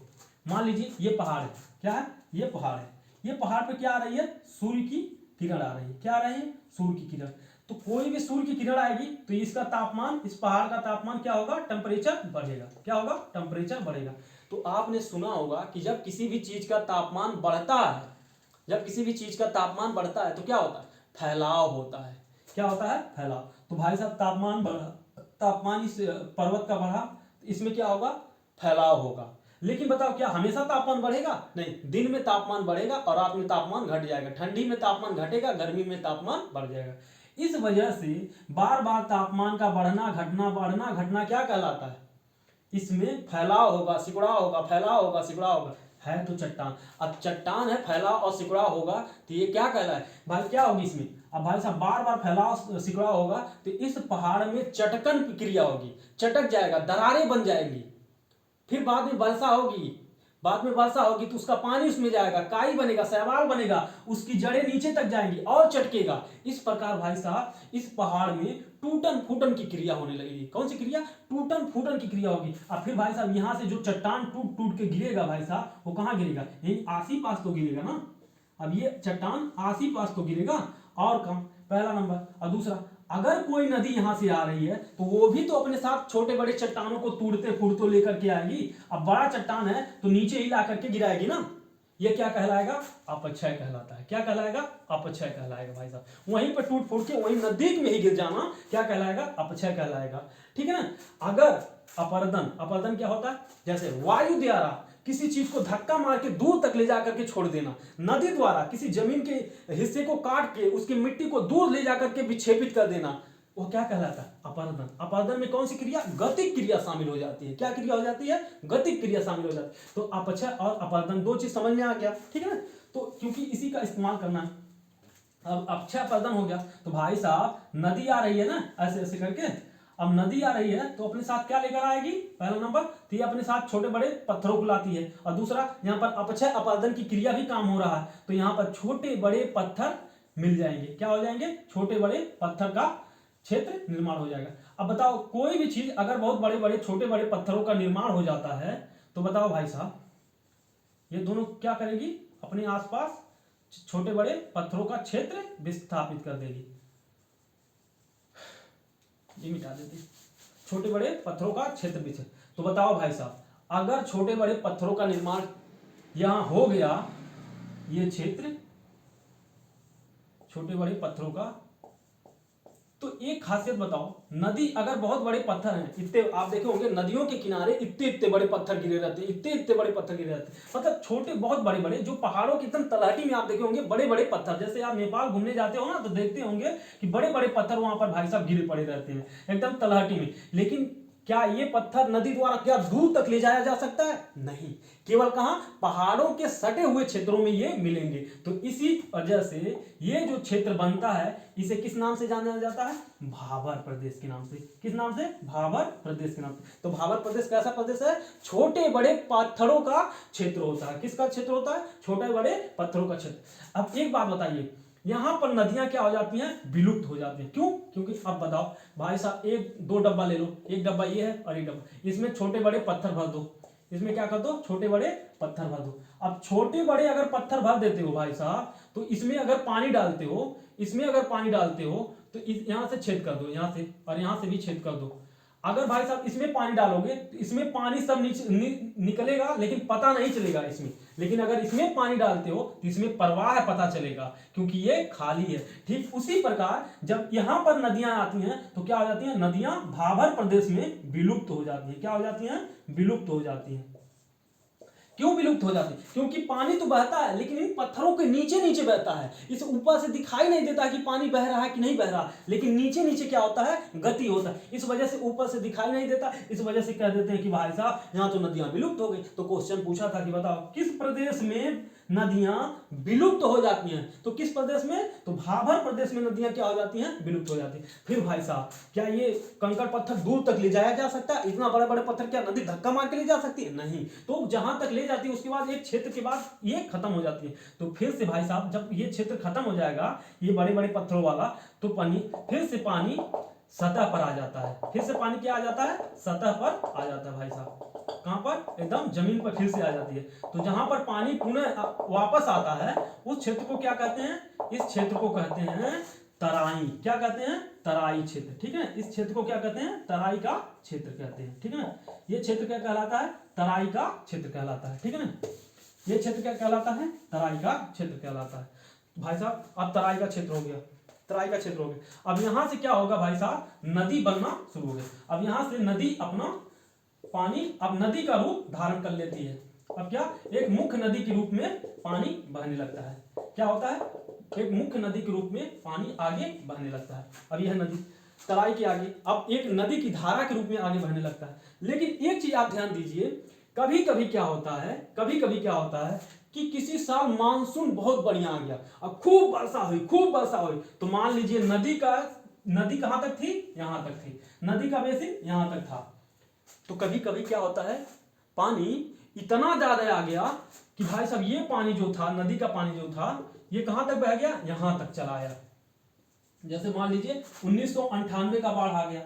मान लीजिए ये पहाड़ है, क्या है, ये पहाड़ है, ये पहाड़ पे क्या आ रही है, सूर्य की किरण आ रही है, क्या आ रही है, सूर्य की किरण। तो कोई भी सूर्य की किरण आएगी तो इसका तापमान, इस पहाड़ का तापमान क्या होगा, टेम्परेचर बढ़ेगा। क्या होगा, टेम्परेचर बढ़ेगा। तो आपने सुना होगा कि जब किसी भी चीज का तापमान बढ़ता है, जब किसी भी चीज का तापमान बढ़ता है तो क्या होता है, फैलाव होता है। क्या होता है, फैलाव। तो भाई साहब तापमान बढ़ा, तापमान इस पर्वत का बढ़ा, इसमें क्या होगा, फैलाव होगा। लेकिन बताओ क्या हमेशा तापमान बढ़ेगा, नहीं, दिन में तापमान बढ़ेगा और रात में तापमान घट जाएगा, ठंडी में तापमान घटेगा, गर्मी में तापमान बढ़ जाएगा। इस वजह से बार बार तापमान का बढ़ना घटना क्या कहलाता है, इसमें फैलाव होगा, सिकुड़ाव होगा, फैलाव होगा, सिकुड़ाव होगा। है तो चट्टान, अब चट्टान है, फैलाव और सिकुड़ाव होगा, तो ये क्या कहला है भाई, क्या होगी इसमें, अब भाई साहब बार बार फैलाव सिकुड़ाव होगा तो इस पहाड़ में चटकन क्रिया होगी, चटक जाएगा, दरारें बन जाएंगी, फिर बाद में वर्षा होगी तो उसका पानी उसमें जाएगा, काई बनेगा, शैवाल बनेगा, उसकी जड़ें नीचे तक जाएंगी और चटकेगा। इस प्रकार भाई साहब इस पहाड़ में टूटन फूटन की क्रिया होने लगेगी। कौन सी क्रिया, टूटन फूटन की क्रिया होगी। अब फिर भाई साहब यहाँ से जो चट्टान टूट टूट के गिरेगा भाई साहब, वो कहाँ गिरेगा, यही आसी पास तो गिरेगा ना। अब ये चट्टान आसी पास तो गिरेगा, और कम, पहला नंबर। और दूसरा, अगर कोई नदी यहां से आ रही है तो वो भी तो अपने साथ छोटे बड़े चट्टानों को तोड़ते फूटते लेकर के आएगी। अब बड़ा चट्टान है तो नीचे ही ला करके गिराएगी ना, ये क्या कहलाएगा, अपक्षय कहलाता है। क्या कहलाएगा, अपक्षय कहलाएगा भाई साहब। वहीं पर टूट फूट के वहीं नजदीक में ही गिर जाना क्या कहलाएगा, अपक्षय कहलाएगा। ठीक है ना। अगर अपर्दन क्या होता है, जैसे वायु द्वारा किसी चीज को धक्का मार के दूर तक ले जाकर के छोड़ देना, नदी द्वारा किसी जमीन के हिस्से को काट के उसकी मिट्टी को दूर ले जाकर के विक्षेपित कर देना, वो क्या कहलाता है, अपर्दन। अपर्दन में कौन सी क्रिया, गतिक क्रिया शामिल हो जाती है। क्या क्रिया हो जाती है, गतिक क्रिया शामिल हो जाती है। तो अपक्षय और अपर्दन दो चीज समझ में आ गया। ठीक है ना। तो क्योंकि इसी का इस्तेमाल करना है, अब अपक्षय अपर्दन हो गया तो भाई साहब नदी आ रही है ना, ऐसे ऐसे करके, अब नदी आ रही है तो अपने साथ क्या लेकर आएगी, पहला नंबर तो ये अपने साथ छोटे बड़े पत्थरों को लाती है, और दूसरा यहाँ पर अपक्षय अपर्दन की क्रिया भी काम हो रहा है, तो यहाँ पर छोटे बड़े पत्थर मिल जाएंगे। क्या हो जाएंगे, छोटे बड़े पत्थर का क्षेत्र निर्माण हो जाएगा। अब बताओ कोई भी चीज अगर बहुत बड़े बड़े छोटे बड़े पत्थरों का निर्माण हो जाता है तो बताओ भाई साहब ये दोनों क्या करेगी, अपने आसपास छोटे बड़े पत्थरों का क्षेत्र विस्थापित कर देगी। ये मिटा देते हैं, छोटे बड़े पत्थरों का क्षेत्र विस्थापित। तो बताओ भाई साहब, अगर छोटे बड़े पत्थरों का निर्माण यहां हो गया, ये क्षेत्र छोटे बड़े पत्थरों का, तो एक खासियत बताओ, नदी अगर बहुत बड़े पत्थर हैं, इतने आप देखे होंगे नदियों के किनारे इतने इतने बड़े पत्थर गिरे रहते हैं, इतने इतने बड़े पत्थर गिरे रहते हैं, मतलब छोटे बहुत बड़े बड़े, जो पहाड़ों की एकदम तलहटी में आप देखे होंगे बड़े बड़े पत्थर, जैसे आप नेपाल घूमने जाते हो ना तो देखते होंगे कि बड़े बड़े पत्थर वहां पर भाई साहब गिरे पड़े रहते हैं एकदम तलहटी में। लेकिन क्या ये पत्थर नदी द्वारा क्या दूर तक ले जाया जा सकता है? नहीं, केवल कहां, पहाड़ों के सटे हुए क्षेत्रों में ये मिलेंगे। तो इसी वजह से ये जो क्षेत्र बनता है इसे किस नाम से जाना जाता है? भाबर प्रदेश के नाम से। किस नाम से? भाबर प्रदेश के नाम से। तो भाबर प्रदेश कैसा प्रदेश है? छोटे बड़े पत्थरों का क्षेत्र होता है। किसका क्षेत्र होता है? छोटे बड़े पत्थरों का क्षेत्र। अब एक बात बताइए, यहां पर नदियां क्या हो जाती हैं? विलुप्त हो जाती हैं। क्यों? क्योंकि अब बताओ भाई साहब, एक दो डब्बा ले लो, एक डब्बा ये है और एक डब्बा, इसमें छोटे बड़े पत्थर भर दो, इसमें क्या कर दो? छोटे बड़े पत्थर भर दो। अब छोटे बड़े अगर पत्थर भर देते हो भाई साहब, तो इसमें अगर पानी डालते हो, इसमें अगर पानी डालते हो तो यहां से छेद कर दो, यहां से और यहां से भी छेद कर दो। अगर भाई साहब इसमें पानी डालोगे तो इसमें पानी सब निकलेगा लेकिन पता नहीं चलेगा इसमें, लेकिन अगर इसमें पानी डालते हो तो इसमें प्रवाह पता चलेगा क्योंकि ये खाली है। ठीक उसी प्रकार जब यहां पर नदियां आती हैं तो क्या हो जाती हैं? नदियां भाबर प्रदेश में विलुप्त हो जाती है। क्या हो जाती हैं? विलुप्त हो जाती हैं। क्यों विलुप्त हो जाती है? क्योंकि पानी तो बहता है लेकिन इन पत्थरों के नीचे नीचे बहता है, इसे ऊपर से दिखाई नहीं देता कि पानी बह रहा है कि नहीं बह रहा, लेकिन नीचे नीचे क्या होता है? गति होता है। इस वजह से ऊपर से दिखाई नहीं देता, इस वजह से कह देते हैं कि भाई साहब यहाँ तो नदियां विलुप्त हो गई। तो क्वेश्चन पूछा था कि बताओ किस प्रदेश में नदियां विलुप्त हो जाती हैं? तो किस प्रदेश में? तो भाबर प्रदेश में नदियां क्या हो जाती हैं? विलुप्त हो जाती हैं। फिर भाई साहब क्या ये कंकड़ पत्थर दूर तक ले जाया जा सकता है? इतना बड़े बड़े पत्थर क्या नदी धक्का मार के ले जा सकती है? नहीं। तो जहां तक ले जाती है उसके बाद एक क्षेत्र के बाद ये खत्म हो जाती है। तो फिर से भाई साहब जब ये क्षेत्र खत्म हो जाएगा ये बड़े बड़े पत्थरों वाला, तो पानी फिर से पानी सतह पर आ जाता है। फिर से पानी क्या आ जाता है? सतह पर आ जाता है भाई साहब। कहां पर? एकदम जमीन पर फिर से आ जाती है। तो जहां पर पानी पुनः वापस आता है उस क्षेत्र को क्या कहते हैं? इस क्षेत्र को कहते हैं तराई। क्या कहते हैं? तराई क्षेत्र। ठीक है, इस क्षेत्र को क्या कहते हैं? तराई का क्षेत्र कहते हैं। ठीक है ना, ये क्षेत्र क्या कहलाता है? तराई का क्षेत्र कहलाता है। ठीक है ना, ये क्षेत्र क्या कहलाता है? तराई का क्षेत्र कहलाता है। भाई साहब अब तराई का क्षेत्र हो गया, तराई का क्षेत्र हो गया। अब यहां से क्या होगा भाई साहब? नदी बनना शुरू हो गया। अब यहां से नदी अपना पानी अब नदी का रूप धारण कर लेती है। अब क्या? एक मुख्य नदी के रूप में पानी बहने लगता है। क्या होता है? एक मुख्य नदी के रूप में पानी आगे बहने लगता है। अब यह नदी तराई के आगे अब एक नदी की धारा के रूप में आगे बहने लगता है। लेकिन एक चीज आप ध्यान दीजिए, कभी कभी क्या होता है, कभी कभी क्या होता है कि किसी साल मानसून बहुत बढ़िया आ गया, अब खूब वर्षा हुई, खूब वर्षा हुई, तो मान लीजिए नदी कहां तक थी? यहां तक थी, नदी का बेसिन यहां तक था। तो कभी कभी क्या होता है, पानी इतना ज्यादा आ गया कि भाई साहब ये पानी जो था, नदी का पानी जो था, ये कहां तक बह गया? यहां तक चला आया। जैसे मान लीजिए 1998 का बाढ़ आ गया।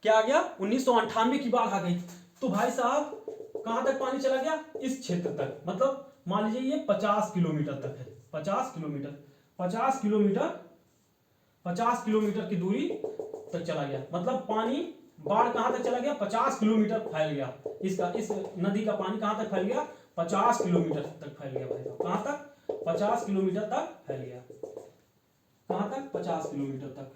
क्या आ गया? 1998 की बाढ़ आ गई। तो भाई साहब कहां तक पानी चला गया? इस क्षेत्र तक। मतलब मान लीजिए ये 50 किलोमीटर तक है, 50 किलोमीटर, 50 किलोमीटर, 50 किलोमीटर की दूरी तक चला गया। मतलब पानी बाढ़ कहां तक चला गया? 50 किलोमीटर फैल गया। इसका इस नदी का पानी कहां तक फैल गया? 50 किलोमीटर तक फैल गया भाई साहब। कहां तक? 50 किलोमीटर तक फैल गया। कहां तक? 50 किलोमीटर तक।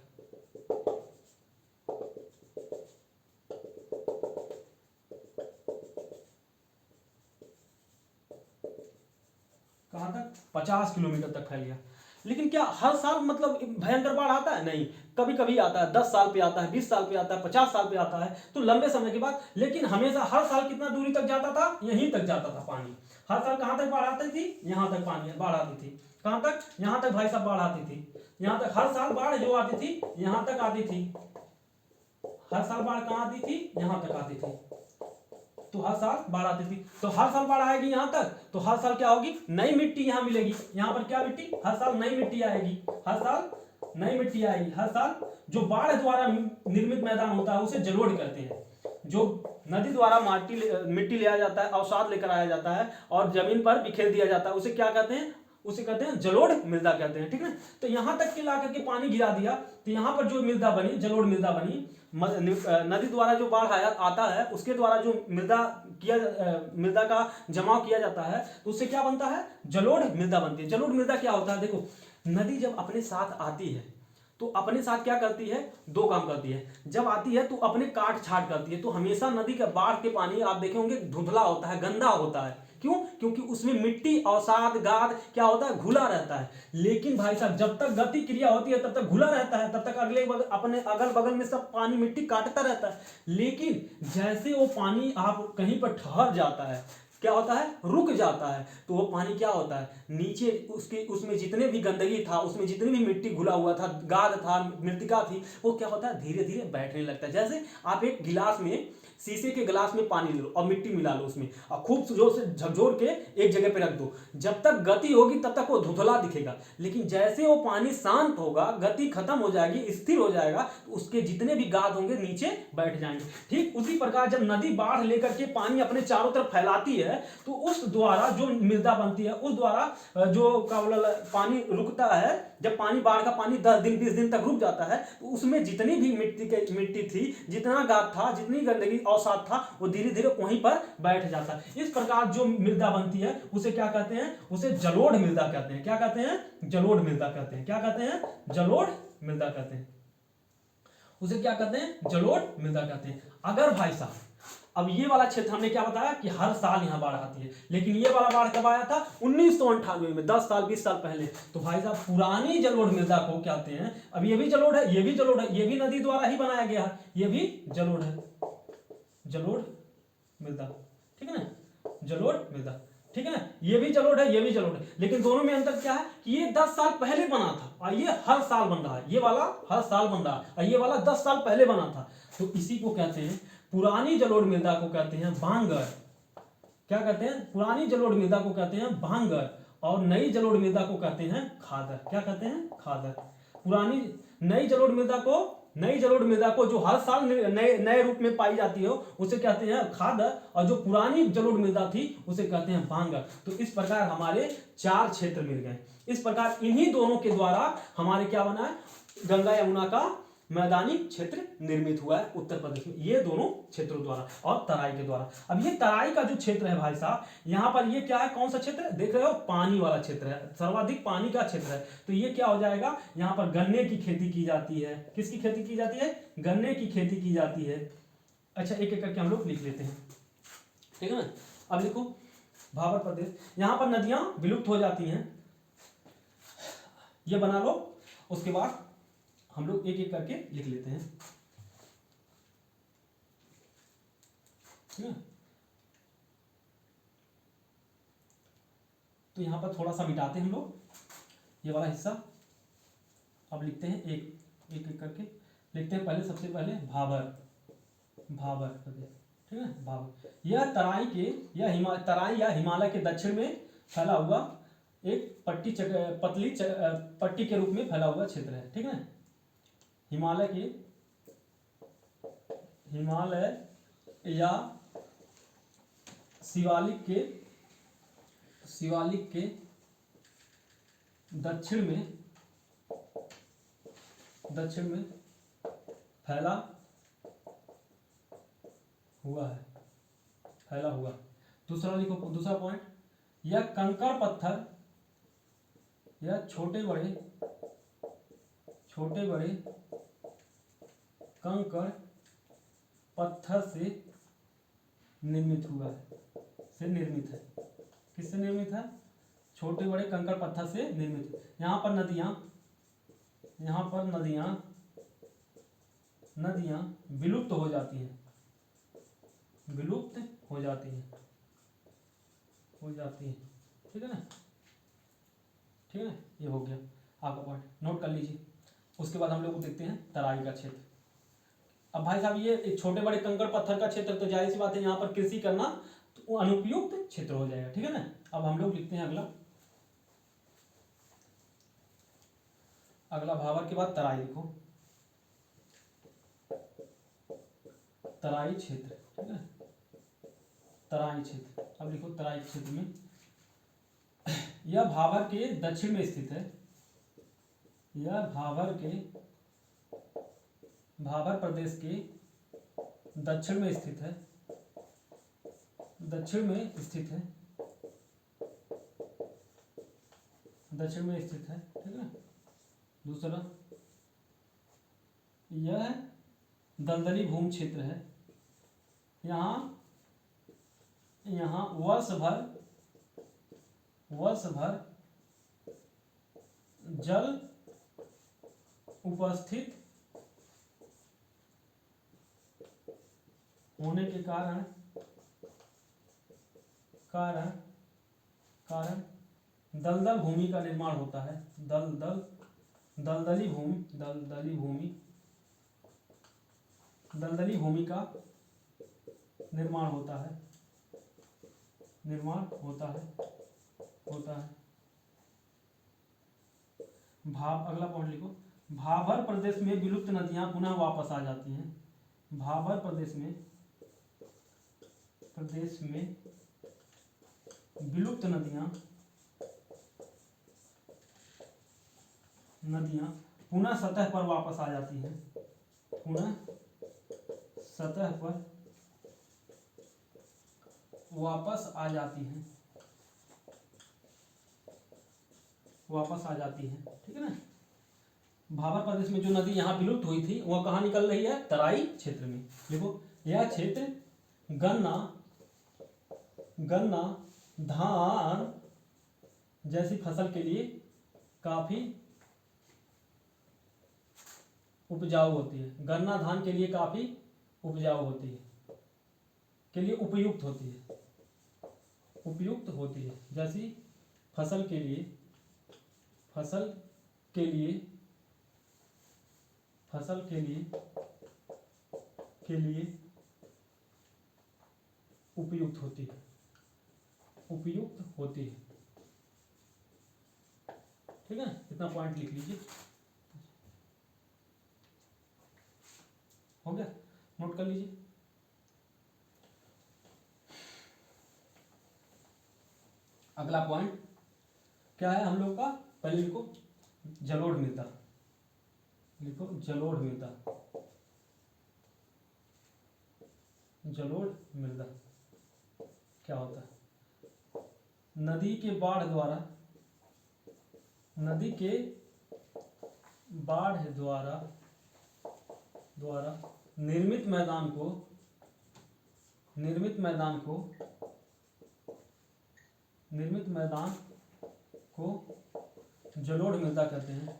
कहां तक? 50 किलोमीटर तक फैल गया। लेकिन क्या हर साल मतलब भयंकर बाढ़ आता है? नहीं, कभी कभी आता है, 10 साल पे आता है, 20 साल पे आता है, 50 साल पे आता है, तो लंबे समय के बाद। लेकिन हमेशा हर साल कितना दूरी तक जाता था? यहीं तक जाता था पानी। हर साल कहां तक बाढ़ आती थी? यहां तक पानी बाढ़ आती थी। कहां तक? यहां तक भाई साहब बाढ़ आती थी। यहां तक हर साल बाढ़ जो आती थी यहां तक आती थी। हर साल बाढ़ कहां आती थी? यहां तक आती थी। तो हर साल बाढ़ आती थी, तो हर साल बाढ़ आएगी यहां तक, तो हर साल क्या होगी? नई मिट्टी यहां मिलेगी। यहां पर क्या मिट्टी? हर साल नई मिट्टी आएगी, हर साल नई मिट्टी आएगी। हर साल जो बाढ़ द्वारा निर्मित मैदान होता है उसे जलोढ़ कहते हैं। जो नदी द्वारा मिट्टी लिया जाता है, अवसाद लेकर आया जाता है और जमीन पर बिखेर दिया जाता है, उसे क्या कहते हैं? उसे कहते हैं जलोढ़ मृदा कहते हैं। ठीक है, तो यहां तक के ला करके पानी गिरा दिया तो यहाँ पर जो मृदा बनी, जलोढ़ मृदा बनी, नदी द्वारा जो बाढ़ आता है उसके द्वारा जो मृदा का जमाव किया जाता है तो उससे क्या बनता है? जलोढ़ मृदा बनती है। जलोढ़ मृदा क्या होता है? देखो, नदी जब अपने साथ आती है तो अपने साथ क्या करती है? दो काम करती है। जब आती है तो अपने काट छाट करती है, तो हमेशा नदी का बाढ़ के पानी आप देखे होंगे धुंधला होता है, गंदा होता है। क्यों? क्योंकि उसमें मिट्टी, अवसाद, गाद क्या होता है? घुला रहता है। लेकिन भाई साहब, जब तक गति क्रिया होती है तब तक घुला रहता है, तब तक अपने अगल बगल में सब पानी मिट्टी काटता रहता है। लेकिन जैसे वो पानी आप कहीं पर ठहर जाता है, क्या होता है? रुक जाता है, तो वो पानी क्या होता है? नीचे उसमें जितने भी गंदगी था, उसमें जितनी भी मिट्टी घुला हुआ था, गाद था, मृतिका थी, वो क्या होता है? धीरे धीरे बैठने लगता है। जैसे आप एक गिलास में, शीशे के गिलास में पानी ले लो और मिट्टी मिला लो उसमें और खूब जोर से झकझोर के एक जगह पे रख दो। जब तक गति होगी तब तक वो धुंधला दिखेगा, लेकिन जैसे वो पानी शांत होगा, गति खत्म हो जाएगी, स्थिर हो जाएगा, तो उसके जितने भी गाद होंगे नीचे बैठ जाएंगे। ठीक उसी प्रकार जब नदी बाढ़ लेकर के पानी अपने चारों तरफ फैलाती है तो उस द्वारा जो मृदा बनती है, उस द्वारा जो पानी रुकता है, जब पानी, बाढ़ का पानी 10 दिन 20 दिन तक रुक जाता है तो उसमें जितनी भी मिट्टी थी, जितना गाद था, जितनी गंदगी, अवसाद था, वो धीरे धीरे वहीं पर बैठ जाता है। इस प्रकार जो मृदा बनती है उसे क्या कहते हैं? उसे जलोढ़ मृदा कहते हैं। क्या कहते हैं? जलोढ़ मृदा कहते हैं। क्या कहते हैं? जलोढ़ मृदा कहते हैं। उसे क्या कहते हैं? जलोढ़ मृदा कहते हैं। अगर भाई साहब, अब ये वाला क्षेत्र हमने क्या बताया कि हर साल यहां बाढ़ आती है, लेकिन ये वाला बाढ़ कब आया था? 1998 में, 10 साल 20 साल पहले। तो भाई साहब, पुरानी जलोढ़ मृदा को कहते हैं, अब ये भी जलोढ़ है, ये भी जलोढ़ है, ये भी नदी द्वारा ही बनाया गया है, ये भी जलोढ़ है, जलोढ़ मृदा। ठीक है ना? जलोढ़ मृदा, ठीक है ना? ये भी जलोढ़ है, ये भी जलोढ़ है, लेकिन दोनों में अंतर क्या है कि ये 10 साल पहले बना था और ये हर साल बन रहा है। ये वाला हर साल बन रहा है और ये वाला 10 साल पहले बना था। तो इसी को कहते हैं, पुरानी जलोढ़ मृदा को कहते हैं भांगर। क्या कहते हैं? पुरानी जलोढ़ मृदा को कहते हैं भांगर और नई जलोढ़ मृदा को कहते हैं खादर। क्या कहते हैं? खादर। पुरानी, नई जलोढ़ मृदा को जो हर साल नए रूप में पाई जाती हो उसे कहते हैं खादर, और जो पुरानी जलोढ़ मृदा थी उसे कहते हैं भांगर। तो इस प्रकार हमारे 4 क्षेत्र मिल गए। इस प्रकार इन्हीं दोनों के द्वारा हमारे क्या बना है? गंगा यमुना का मैदानी क्षेत्र निर्मित हुआ है उत्तर प्रदेश में, ये दोनों क्षेत्रों द्वारा और तराई के द्वारा। अब ये तराई का जो क्षेत्र है भाई साहब, यहाँ पर ये क्या है? कौन सा क्षेत्र है? देख रहे हो, पानी वाला क्षेत्र है, सर्वाधिक पानी का क्षेत्र है। तो ये क्या हो जाएगा? यहाँ पर गन्ने की खेती की जाती है। किसकी खेती की जाती है? गन्ने की खेती की जाती है। अच्छा, एक एक करके हम लोग लिख लेते हैं, ठीक है ना? अब लिखो, भाबर प्रदेश, यहाँ पर नदियां विलुप्त हो जाती हैं, ये बना लो। उसके बाद हम लोग एक एक करके लिख लेते हैं, ठीक है? तो यहां पर थोड़ा सा मिटाते हैं हम लोग ये वाला हिस्सा। अब लिखते हैं एक एक करके लिखते हैं। पहले, सबसे पहले भाबर प्रदेश, ठीक है? भाबर, यह तराई के, यह तराई या हिमालय के दक्षिण में फैला हुआ एक पतली पट्टी के रूप में फैला हुआ क्षेत्र है, ठीक है? हिमालय या शिवालिक के दक्षिण में फैला हुआ। दूसरा लिखो, दूसरा पॉइंट, यह कंकड़ पत्थर या छोटे बड़े कंकड़ पत्थर से निर्मित है। किससे निर्मित है? छोटे बड़े कंकड़ पत्थर से निर्मित है। यहाँ पर नदियां विलुप्त हो जाती हैं, ठीक है ना? ये हो गया आपका पॉइंट, नोट कर लीजिए। उसके बाद हम लोग देखते हैं तराई का क्षेत्र। अब भाई साहब, ये एक छोटे बड़े कंकड़ पत्थर का क्षेत्र, तो जाहिर सी बात है यहाँ पर कृषि करना तो अनुपयुक्त क्षेत्र हो जाएगा, ठीक है ना? अब हम लोग लिखते हैं अगला भाबर के बाद तराई लिखो। तराई क्षेत्र, ठीक है, तराई क्षेत्र। अब लिखो तराई क्षेत्र में, यह भाबर के दक्षिण में स्थित है, यह भाबर प्रदेश के दक्षिण में स्थित है, दक्षिण में स्थित है, दक्षिण में स्थित है, ठीक है। दूसरा, यह दलदली भूमि क्षेत्र है, यहाँ वर्ष भर जल उपस्थित होने के कारण दलदल भूमि का निर्माण होता है, दलदली भूमि का निर्माण होता है। अगला पॉइंट लिखो, भाबर प्रदेश में विलुप्त नदियां पुनः वापस आ जाती हैं, भाबर प्रदेश में विलुप्त नदियां पुनः सतह पर वापस आ जाती हैं, पुनः सतह पर वापस आ जाती हैं, ठीक है ना। भाबर प्रदेश में जो नदी यहाँ विलुप्त हुई थी वह कहाँ निकल रही है, तराई क्षेत्र में। देखो, यह क्षेत्र गन्ना धान जैसी फसल के लिए काफी उपजाऊ होती है, गन्ना धान के लिए काफी उपजाऊ होती है, के लिए उपयुक्त होती है, जैसी फसल के लिए उपयुक्त होती है, ठीक है। इतना पॉइंट लिख लीजिए, हो गया, नोट कर लीजिए। अगला पॉइंट क्या है हम लोग का, पहले लिखो जलोढ़ मृदा, जलोढ़ मृदा क्या होता है, नदी के बाढ़ द्वारा निर्मित मैदान को जलोढ़ मृदा कहते हैं,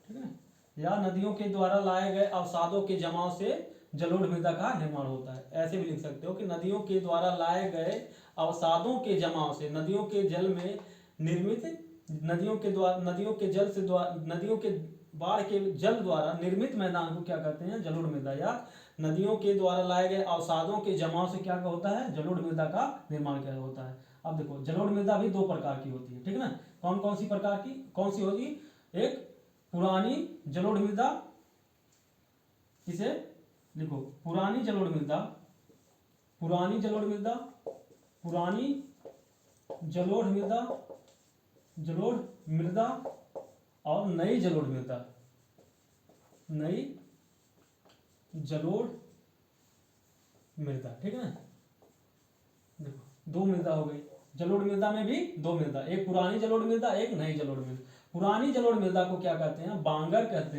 ठीक है। या नदियों के द्वारा लाए गए अवसादों के जमाव से जलोढ़ मृदा का निर्माण होता है। ऐसे भी लिख सकते हो कि नदियों के द्वारा लाए गए अवसादों के जमाव से, नदियों के जल में निर्मित, नदियों के बाढ़ के जल द्वारा निर्मित मैदान को क्या कहते हैं, जलोढ़ मृदा। या नदियों के द्वारा लाए गए अवसादों के जमाव से क्या होता है, जलोढ़ मृदा का निर्माण क्या होता है। अब देखो, जलोढ़ मृदा भी दो प्रकार की होती है, ठीक है ना। कौन सी प्रकार की, कौन सी होगी, एक पुरानी जलोढ़ मृदा, इसे लिखो पुरानी जलोढ़ मृदा और नई जलोढ़ मृदा, ठीक है ना। देखो, दो मृदा हो गई, जलोढ़ मृदा में भी दो मृदा, एक पुरानी जलोढ़ मृदा, एक नई जलोढ़ मृदा। पुरानी जलोढ़ मृदा को क्या कहते हैं, बांगर कहते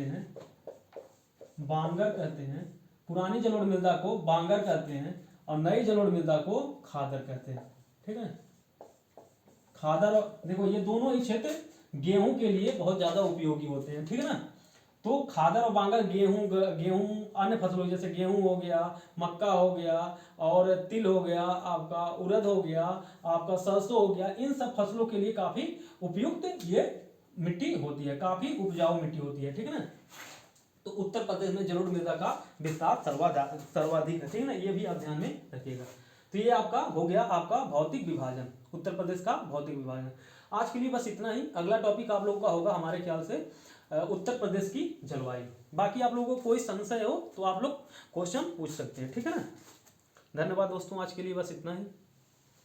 हैं, पुरानी जलोढ़ मृदा को बांगर कहते हैं, और नई जलोढ़ मृदा को खादर कहते हैं, ठीक है। खादर, देखो ये दोनों ही क्षेत्र गेहूं के लिए बहुत ज्यादा उपयोगी होते हैं, ठीक है ना। तो खादर और बांगर गेहूं अन्य फसलों जैसे गेहूं हो गया, मक्का हो गया, और तिल हो गया, आपका उड़द हो गया, आपका सरसों हो गया, इन सब फसलों के लिए काफी उपयुक्त ये मिट्टी होती है, काफी उपजाऊ मिट्टी होती है, ठीक है ना। तो उत्तर प्रदेश में जलोढ़ मृदा का विस्तार सर्वाधिक है, ठीक है ना, ये भी आप ध्यान में रखिएगा। तो ये आपका हो गया आपका भौतिक विभाजन। उत्तर प्रदेश का भौतिक विभाजन। आज के लिए बस इतना ही। अगला टॉपिक आप लोगों का होगा हमारे ख्याल से उत्तर प्रदेश की जलवायु। बाकी आप लोगों को कोई संशय हो तो आप लोग क्वेश्चन पूछ सकते हैं, ठीक है ना। धन्यवाद दोस्तों, आज के लिए बस इतना ही।